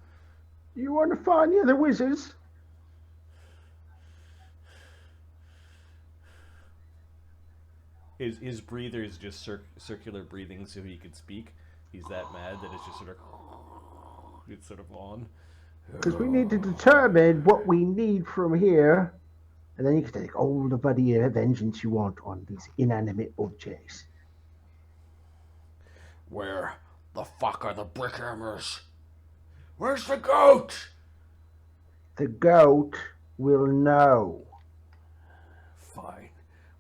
You want to find the other wizards? His breather is just circular breathing so he could speak. He's that mad that it's just sort of on. Because we need to determine what we need from here. And then you can take all the bloody vengeance you want on these inanimate objects. Where the fuck are the brick hammers? Where's the goat? The goat will know. Fine.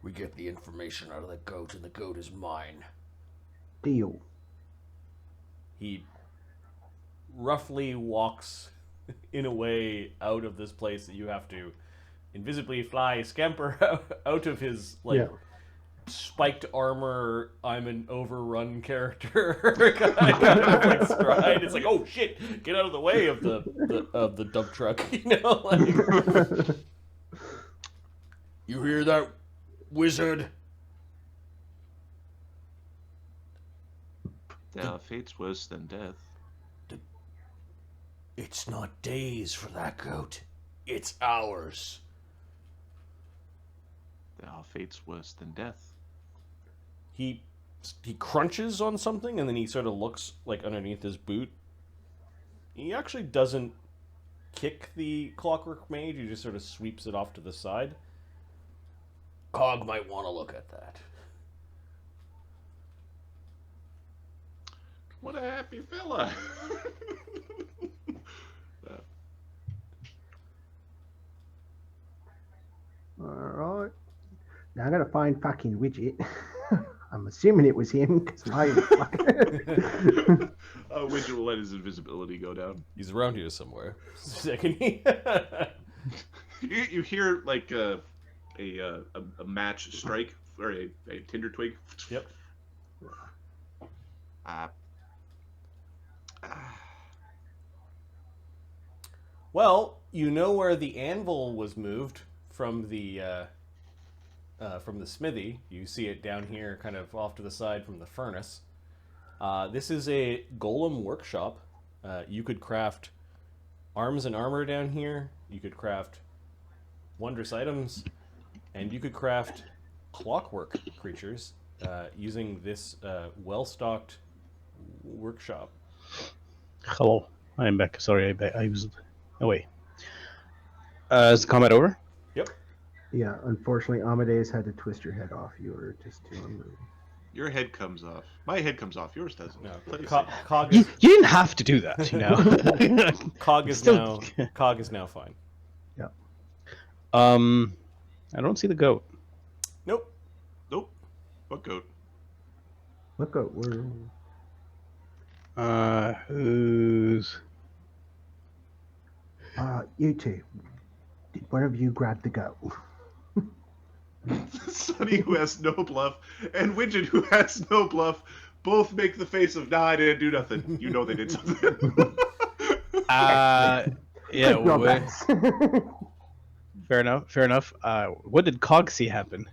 We get the information out of the goat, and the goat is mine. Deal. He roughly walks in a way out of this place that you have to invisibly scamper out of his spiked armor. I'm an overrun character kind of like stride. It's like, oh shit, get out of the way of the dump truck. Like, you hear that, wizard? Now, fate's worse than death. It's not days for that goat. It's hours. Now, fate's worse than death. He he crunches on something, and then he sort of looks like underneath his boot. He actually doesn't kick the clockwork mage. He just sort of sweeps it off to the side. Cog might want to look at that. What a happy fella. Alright. Now I gotta find fucking Widget. I'm assuming it was him, because Widget will let his invisibility go down. He's around here somewhere. Agony. You hear like a match strike, or a tinder twig. Yep. Well, you know where the anvil was moved from the smithy. You see it down here, kind of off to the side from the furnace. This is a golem workshop. You could craft arms and armor down here. You could craft wondrous items, and you could craft clockwork creatures using this well-stocked workshop. Hello, I am back. Sorry, I was away. Is the combat over? Yep. Yeah, unfortunately, Amadeus had to twist your head off. You were just too unruly. Your head comes off. My head comes off. Yours doesn't. No. Play safe. Cog You is, didn't have to do that, you know. Cog is Still- now fine. I don't see the goat. Nope. Nope. What goat? Look out, we're... Who's... you two. Did one of you grab the goat? Sonny, who has no bluff, and Widget, who has no bluff, both make the face of, nah, I didn't do nothing. You know they did something. Yeah, Your backs. fair enough. What did Cog see happen?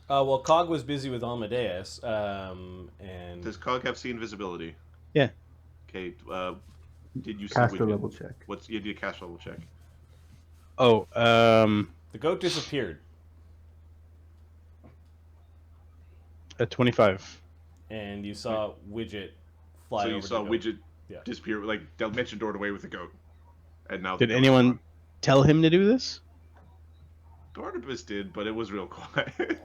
Well, Cog was busy with Amadeus, and Does Cog have see invisibility? Yeah. Okay, did you see Caster Widget? level check. You did a caster level check. Oh, the goat disappeared. at 25. And you saw Widget fly So over you saw the goat. Widget Yeah. disappear, like, Dimension doored away with the goat. And now Did the goat is anyone gone. tell him to do this? Barnabus did, but it was real quiet.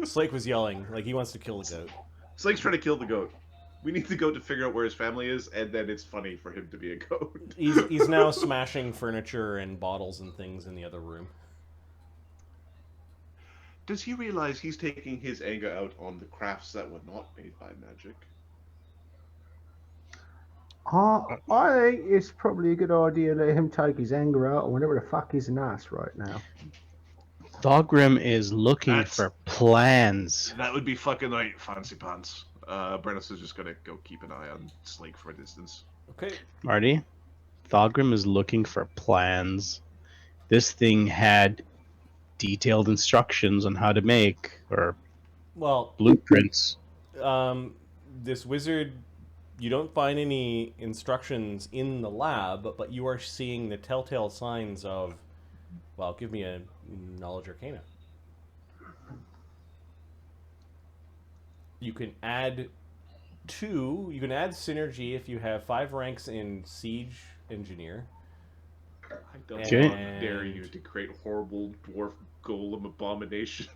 Slake was yelling, like he wants to kill the goat. Slake's trying to kill the goat. We need the goat to figure out where his family is, and then it's funny for him to be a goat. He's now smashing furniture and bottles and things in the other room. Does he realize he's taking his anger out on the crafts that were not made by magic? I think it's probably a good idea to let him take his anger out on whatever the fuck is an ass right now. Thogrim is looking That's- for plans. That would be fucking like fancy pants. Brennos is just gonna go keep an eye on Slake for a distance. Okay. Marty, Thogrim is looking for plans. This thing had detailed instructions on how to make, or Well, blueprints. this wizard, you don't find any instructions in the lab, but you are seeing the telltale signs of, well, give me a knowledge arcana. You can add synergy if you have 5 ranks in siege engineer. I don't Okay. dare you to create horrible dwarf golem abomination.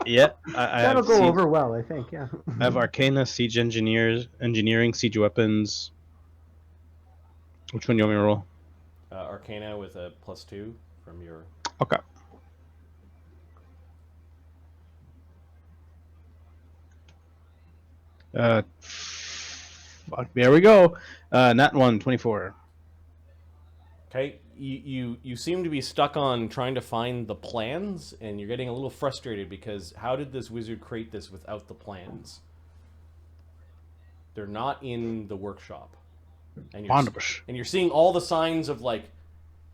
Yeah, I That'll have go siege- over well, I think, yeah. I have Arcana, Siege Engineering, Siege Weapons. Which one do you want me to roll? Arcana with a +2 from your... Okay. Fuck, there we go. Nat 1, 24. Okay, you seem to be stuck on trying to find the plans, and you're getting a little frustrated because how did this wizard create this without the plans? They're not in the workshop. And Barnabus. you're seeing all the signs of like,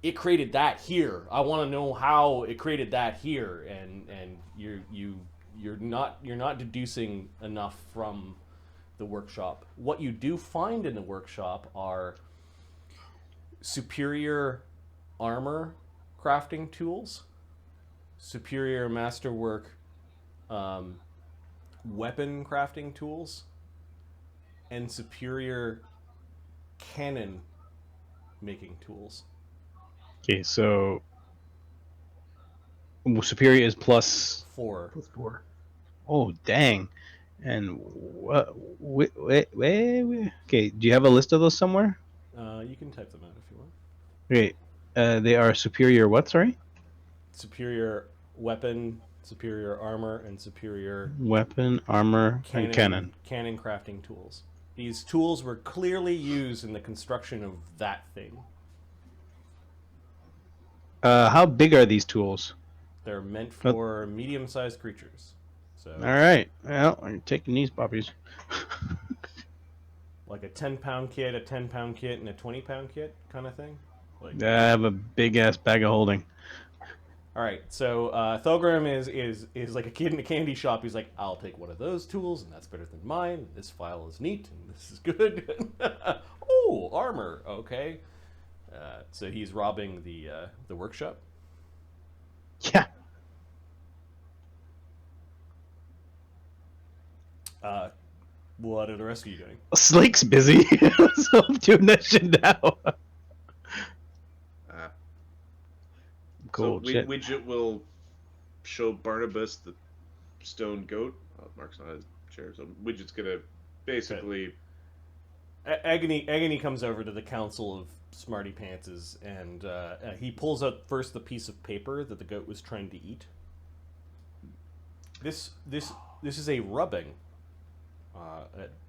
it created that here. I want to know how it created that here, and you're not deducing enough from the workshop. What you do find in the workshop are superior armor crafting tools, superior masterwork weapon crafting tools and superior cannon making tools. Okay, so superior is plus. 4. +4. Oh, dang. And what? Wait. Okay, do you have a list of those somewhere? You can type them out if you want. Great. They are superior. What? Sorry. Superior weapon, superior armor, and superior Weapon, armor, and cannon. Cannon crafting tools. These tools were clearly used in the construction of that thing. How big are these tools? They're meant for medium-sized creatures. So, All right. Well, I'm taking these puppies. like a 10-pound kit, a 10-pound kit, and a 20-pound kit kind of thing. Like, I have a big ass bag of holding. all right, so Thogrim is like a kid in a candy shop. He's like, I'll take one of those tools, and that's better than mine. And this file is neat, and this is good. Oh, armor. Okay. So he's robbing the workshop. Yeah. What are the rest of you doing? Slake's busy, so I'm doing that shit now. Cool. So Widget will show Barnabus the stone goat. Oh, Mark's not his chair, so Widget's gonna basically. Agony comes over to the council of smarty pantses, and he pulls out first the piece of paper that the goat was trying to eat. This is a rubbing.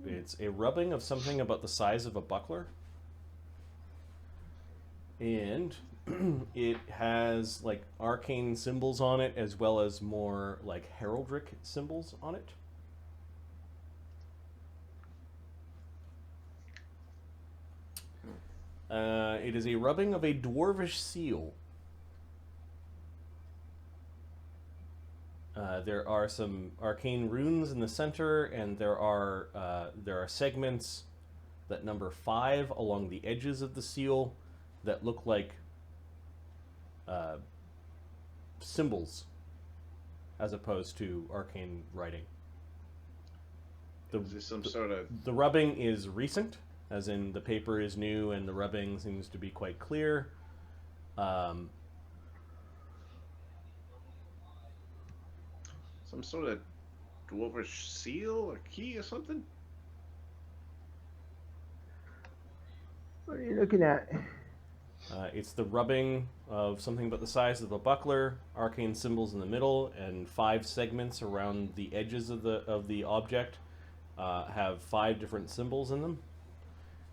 It's a rubbing of something about the size of a buckler, and it has like arcane symbols on it, as well as more like heraldic symbols on it. It is a rubbing of a dwarvish seal. There are some arcane runes in the center, and there are segments that number 5 along the edges of the seal that look like symbols as opposed to arcane writing. Is this some sort of? The rubbing is recent, as in the paper is new and the rubbing seems to be quite clear. Some sort of dwarvish seal or key or something? What are you looking at? It's the rubbing of something about the size of a buckler, arcane symbols in the middle, and 5 segments around the edges of the object have 5 different symbols in them.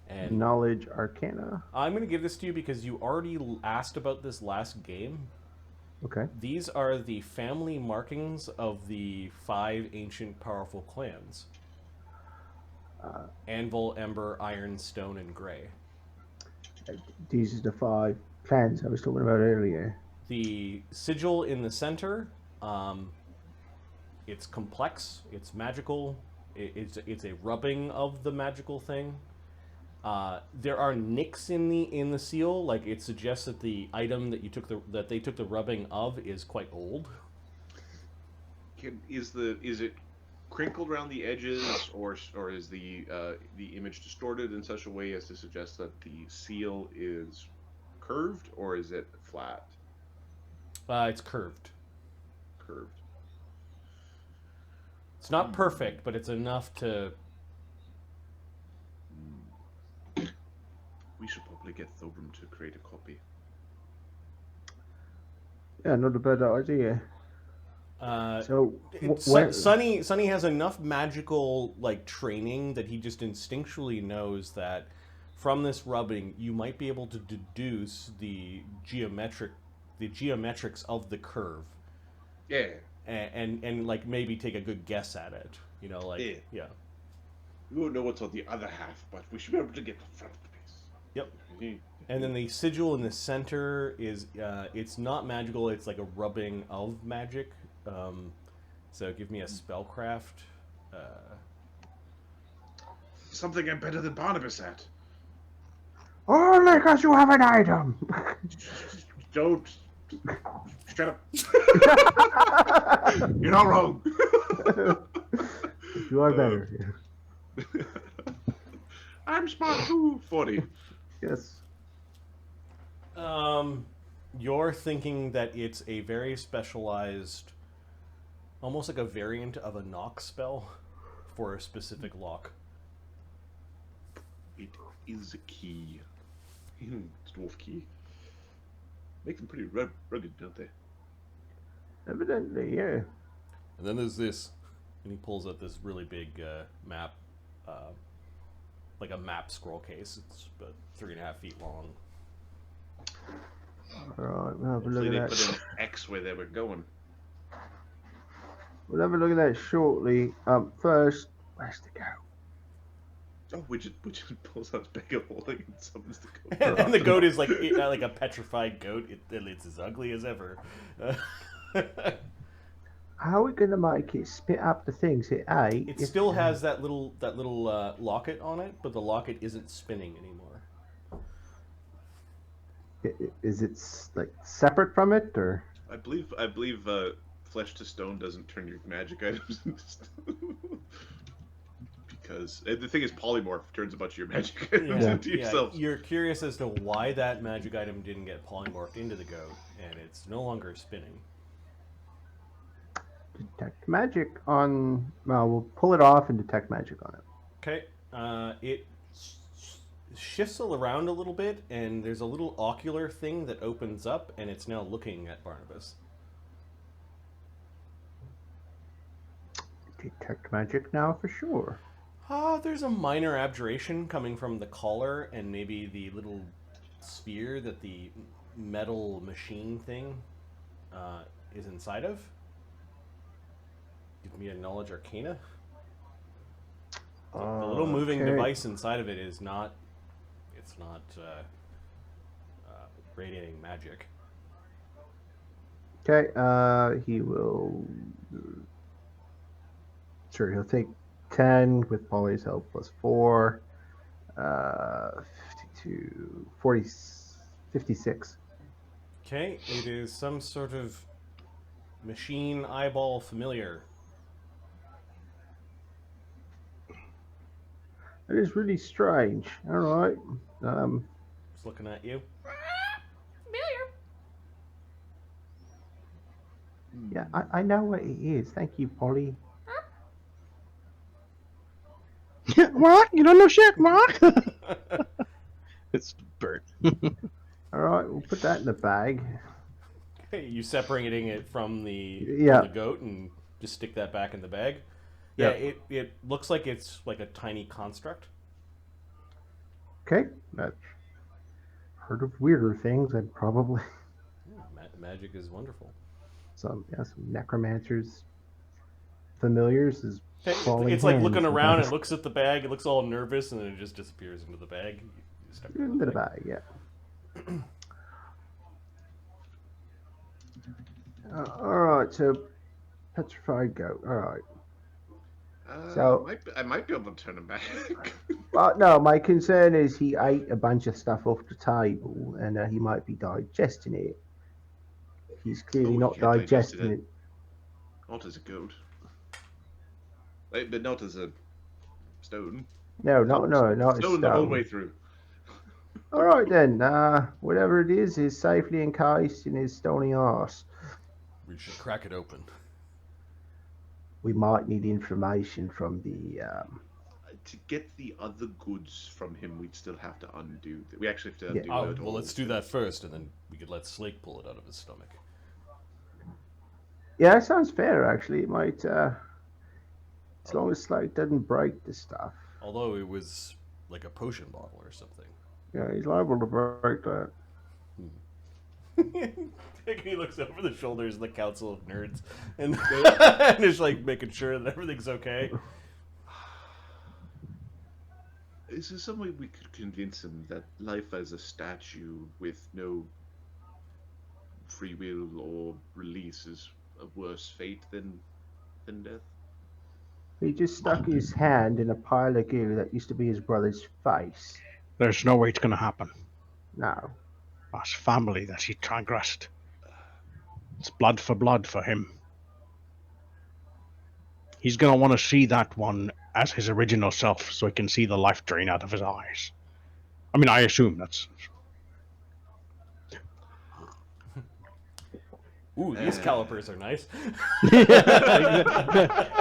And Knowledge Arcana. I'm going to give this to you because you already asked about this last game. Okay. These are the family markings of the 5 ancient powerful clans. Anvil, Ember, Iron, Stone, and Grey. These are the 5 clans I was talking about earlier. The sigil in the center, it's complex, it's magical, it's a rubbing of the magical thing. There are nicks in the seal, like it suggests that the item that they took the rubbing of is quite old. Is it crinkled around the edges, or is the image distorted in such a way as to suggest that the seal is curved, or is it flat? It's curved. Curved. It's not perfect, but it's enough to. We should probably get Thogrim to create a copy. Yeah, not a bad idea. Sonny has enough magical training that he just instinctually knows that from this rubbing you might be able to deduce the geometrics of the curve. Yeah. And maybe take a good guess at it. Yeah. We won't know what's on the other half, but we should be able to get the front piece. Yep. And then the sigil in the center is it's not magical, it's like a rubbing of magic. So give me a spellcraft. Something I'm better than Barnabus at. Only because you have an item. Don't Shut up. You're not wrong. You are better. I'm smart too. 40. Yes. You're thinking that it's a very specialized, almost like a variant of a knock spell for a specific lock. It is a key. It's a dwarf key. Make them pretty rugged, don't they? Evidently, yeah. And then there's this, and he pulls out this really big map, like a map scroll case. It's about 3.5 feet long. Alright, we'll have a Hopefully look they at put that. an X where they were going. We'll have a look at that shortly. First, where's the goat? Oh, Widget pulls out his bag of holding and summons the goat. And the goat is like a petrified goat. It's as ugly as ever. How are we gonna make it spit up the things it ate? It still has that little locket on it, but the locket isn't spinning anymore. Is it like separate from it, or? I believe flesh to stone doesn't turn your magic items into stone. Because the thing is, polymorph turns a bunch of your magic items into yourself. You're curious as to why that magic item didn't get polymorphed into the goat, and it's no longer spinning. Detect magic on. Well, we'll pull it off and detect magic on it. Okay, it shifts around a little bit, and there's a little ocular thing that opens up, and it's now looking at Barnabus. Detect magic now for sure. There's a minor abjuration coming from the collar and maybe the little sphere that the metal machine thing is inside of. Give me a knowledge arcana. The little moving device inside of it is not. It's not radiating magic. Okay, he will. Sure, he'll take 10 with Polly's help plus 4. 52, 40, 56. Okay, it is some sort of machine eyeball familiar. That is really strange. All right. It's looking at you. Yeah, I know what it is. Thank you, Polly. What? You don't know shit, Mark? It's Bert. All right, we'll put that in the bag. Okay, you separating it from the goat and just stick that back in the bag. Yeah, it looks like it's like a tiny construct. Okay, that's heard of weirder things. I'd probably Magic is wonderful. some necromancers familiars is it's like looking around. It looks at the bag. It looks all nervous, and then it just disappears into the bag. Into the bag, yeah. All right, so petrified goat. All right. So I might be able to turn him back. Well, no, my concern is he ate a bunch of stuff off the table, and he might be digesting it. He's clearly not digesting it. Not as a goat. But not as a stone. No, not a stone the whole way through. All right then. Whatever it is safely encased in his stony arse. We should crack it open. We might need information from the. To get the other goods from him, we'd still have to undo. We actually have to undo. Well, let's do that first, and then we could let Slake pull it out of his stomach. Yeah, that sounds fair. Actually, it might. As long as Slake doesn't break the stuff. Although it was like a potion bottle or something. Yeah, he's liable to break that. He looks over the shoulders of the Council of Nerds and, and is like making sure that everything's okay. Is there some way we could convince him that life as a statue with no free will or release is a worse fate than death? He just stuck his hand in a pile of goo that used to be his brother's face. There's no way it's going to happen. No. That's family that he transgressed. It's blood for him. He's gonna want to see that one as his original self, so he can see the life drain out of his eyes. I mean, I assume that's. Ooh, these calipers are nice.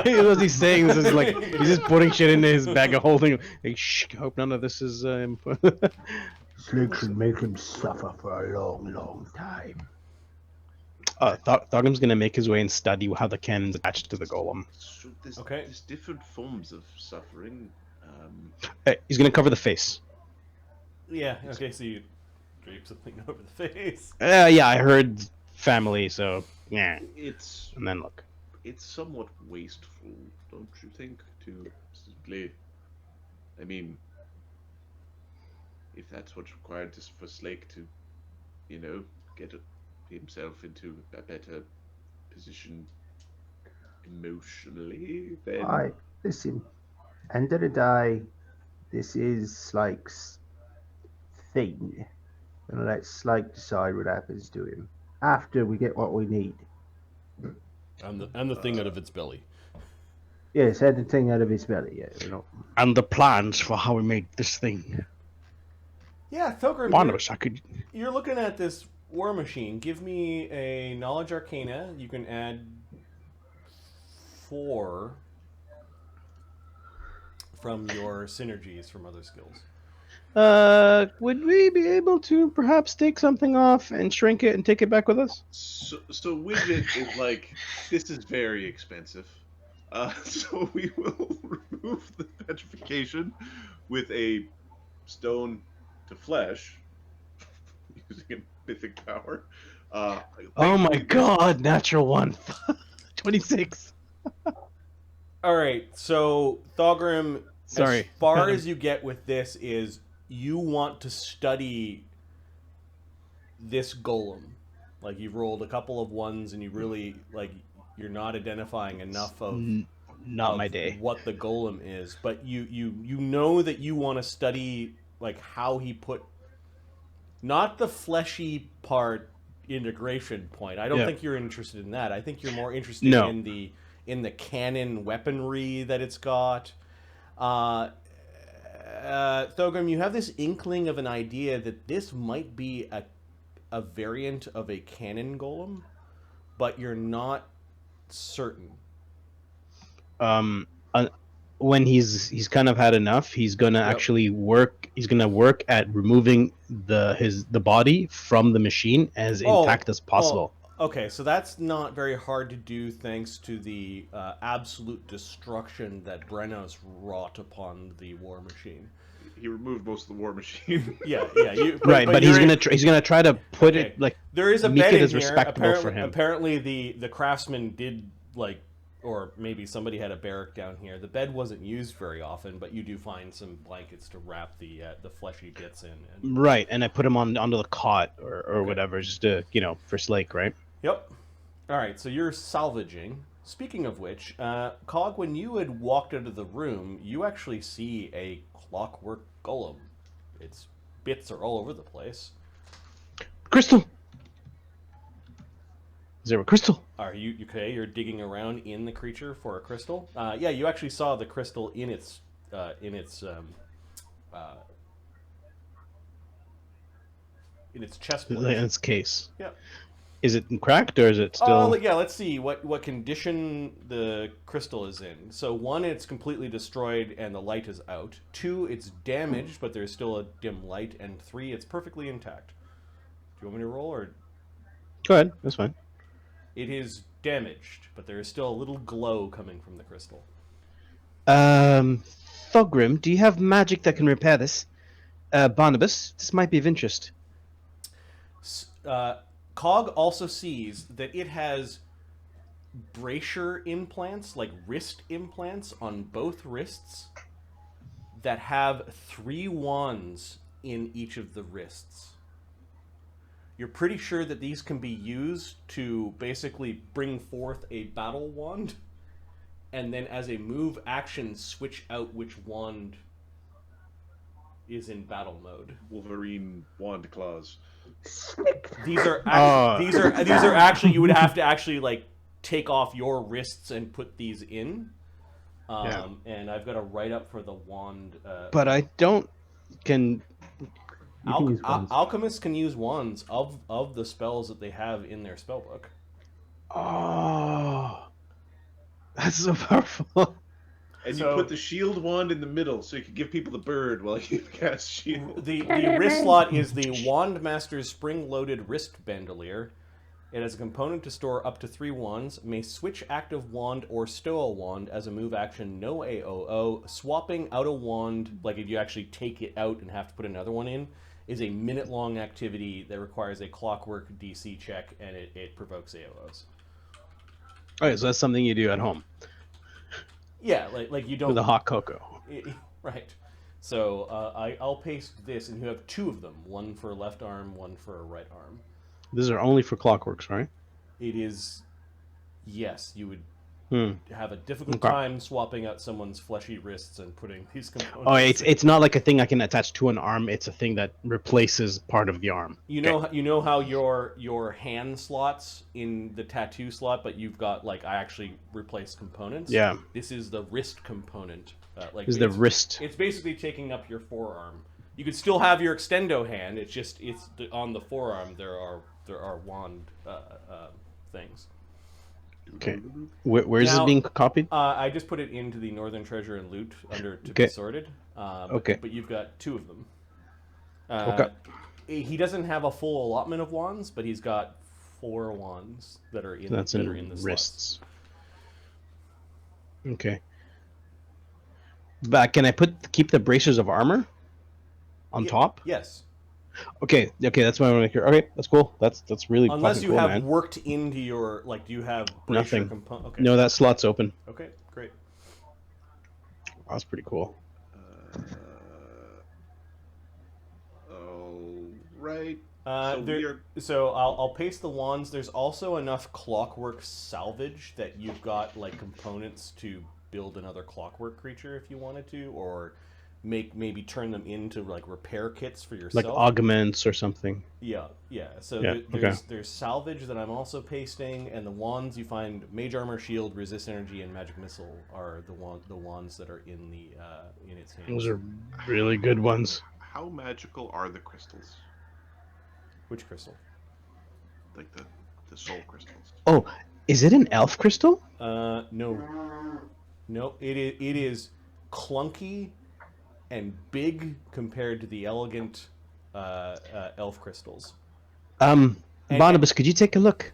What he's saying is like he's just putting shit into his bag of holding. Like, shh, hope none of this is. Slake should make him suffer for a long, long time. Thogrim's gonna make his way and study how the cannon's attached to the golem. So Okay. there's different forms of suffering. He's gonna cover the face. Yeah, okay, so you drape something over the face. Yeah, I heard family, so yeah. It's And then look. somewhat wasteful, don't you think? To simply, I mean, if that's what's required for Slake to, get himself into a better position emotionally, then Listen, end of the day, this is Slake's thing. And let Slake decide what happens to him after we get what we need. And the thing out of its belly. Yes, had the thing out of his belly. Yeah, And the plans for how we make this thing. Yeah, Thogrim, Barnabus, you're looking at this War Machine. Give me a Knowledge Arcana. You can add 4 from your synergies from other skills. Would we be able to perhaps take something off and shrink it and take it back with us? So Widget is like, this is very expensive. So we will remove the petrification with a stone to flesh using a mythic power. Oh my god, natural one. 26. All right, so Thogrim, Sorry. as far as you get with this is you want to study this golem. Like, you've rolled a couple of ones and you really, like, you're not identifying enough of Not my day. what the golem is, but you know that you want to study, like, how he put, not the fleshy part integration point. I don't think you're interested in that. I think you're more interested in the cannon weaponry that it's got. Thogrim, you have this inkling of an idea that this might be a variant of a cannon golem, but you're not certain. When he's kind of had enough, he's gonna actually work. He's gonna work at removing the body from the machine as intact as possible. Okay, so that's not very hard to do thanks to the absolute destruction that Brennos wrought upon the War Machine. He removed most of the War Machine. Yeah. But he's gonna try to put it like there is a make bed it in as here. respectable for him. Apparently, the craftsman did or maybe somebody had a barrack down here. The bed wasn't used very often, but you do find some blankets to wrap the fleshy bits in. Right, and I put him onto the cot or whatever, just to for Slake, right? Yep. All right, so you're salvaging. Speaking of which, Cog, when you had walked out of the room, you actually see a clockwork golem. Its bits are all over the place. Crystal! Is there a crystal? Are you okay? You're digging around in the creature for a crystal? Yeah, you actually saw the crystal in its chest plate. In its case. Yeah. Is it cracked or is it still? Yeah, let's see what condition the crystal is in. So 1, it's completely destroyed and the light is out. 2, it's damaged, but there's still a dim light. And 3, it's perfectly intact. Do you want me to roll or? Go ahead, that's fine. It is damaged, but there is still a little glow coming from the crystal. Thogrim, do you have magic that can repair this? Barnabus, this might be of interest. Cog also sees that it has bracer implants, like wrist implants on both wrists that have 3 wands in each of the wrists. You're pretty sure that these can be used to basically bring forth a battle wand, and then as a move action, switch out which wand is in battle mode. Wolverine wand claws. These are actually, these are actually, you would have to actually like take off your wrists and put these in. And I've got a write up for the wand. But I don't can. You can use wands. Alchemists can use wands of the spells that they have in their spellbook. Oh, that's so powerful. And So- you put the shield wand in the middle, so you can give people the bird while you cast shield. The wrist slot is the Wand Master's spring-loaded wrist bandolier. It has a component to store up to 3 wands, may switch active wand or stow a wand as a move action, no AOO. Swapping out a wand, like if you actually take it out and have to put another one in, is a minute-long activity that requires a clockwork DC check, and it provokes AOOs. Okay, so that's something you do at home Yeah, like you don't... with a hot cocoa. Right. So I'll paste this, and you have 2 of them. One for left arm, one for right arm. These are only for clockworks, right? It is... Yes, you would Hmm. have a difficult Okay. time swapping out someone's fleshy wrists and putting these components. Oh, it's not like a thing I can attach to an arm. It's a thing that replaces part of the arm. You know how your hand slots in the tattoo slot, but you've got like I actually replace components. Yeah. This is the wrist component. Like Is the it's- wrist? It's basically taking up your forearm. You could still have your extendo hand. It's just on the forearm. There are wand things. Okay. Where's Now- this being copied? I just put it into the Northern Treasure and Loot under to Okay. be sorted. Okay. But you've got 2 of them. Okay. He doesn't have a full allotment of wands, but he's got 4 wands that are in That's that in are in the slots. wrists. Okay. But can I keep the bracers of armor on top? Yes. Okay, that's what I want to make sure. Okay, that's cool. That's really Unless fucking you cool, have man. worked into your do you have Nothing. Okay. No, that slot's open. Okay, great. That's pretty cool. All right. So So I'll paste the wands. There's also enough clockwork salvage that you've got like components to build another clockwork creature if you wanted to, or maybe turn them into like repair kits for yourself. Like augments or something. Yeah. So Yeah, there's salvage that I'm also pasting, and the wands you find mage armor, shield, resist energy, and magic missile are the wands that are in the in its hands. Those are really good ones. how magical are the crystals? Which crystal? Like the soul crystals? Oh, is it an elf crystal? No. It is clunky and big compared to the elegant elf crystals. Barnabus, could you take a look?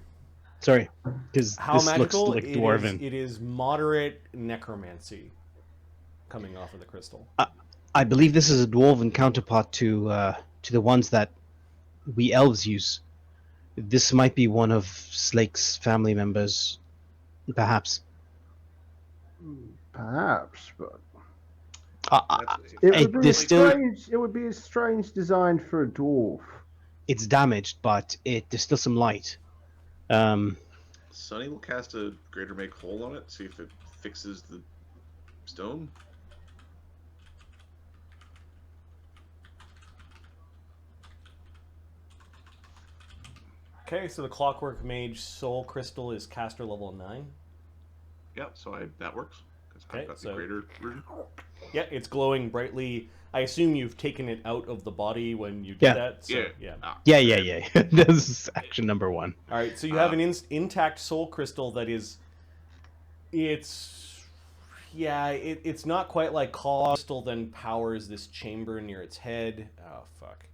Sorry, because How this magical looks like dwarven. it is moderate necromancy coming off of the crystal. I believe this is a dwarven counterpart to the ones that we elves use. This might be one of Slake's family members, perhaps. Perhaps, but That's- it would be still- strange. It would be a strange design for a dwarf. It's damaged, but there's still some light. Sonny will cast a greater make hole on it, see if it fixes the stone. Okay, so the Clockwork Mage Soul Crystal is caster level 9. Yeah, so that works. Because Okay, I've got so- the greater version. Yeah, it's glowing brightly. I assume you've taken it out of the body when you did Yeah. that. So, yeah. Ah, Yeah. This is action number 1. All right, so you have an intact soul crystal that is, it's not quite like crystal. Then powers this chamber near its head. Oh fuck!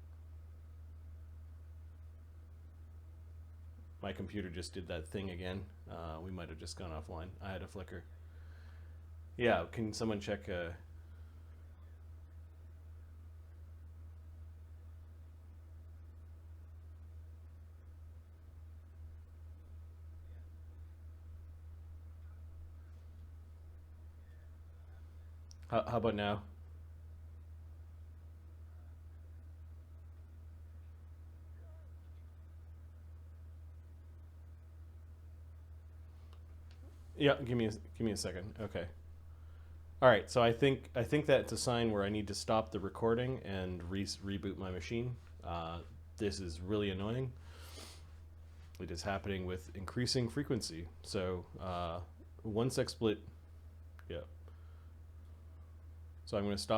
My computer just did that thing again. We might have just gone offline. I had a flicker. Yeah, can someone check? How about now? Yeah, give me a second. Okay. All right, so I think that's a sign where I need to stop the recording and reboot my machine. This is really annoying. It is happening with increasing frequency. So one sec split, yeah. So I'm going to stop.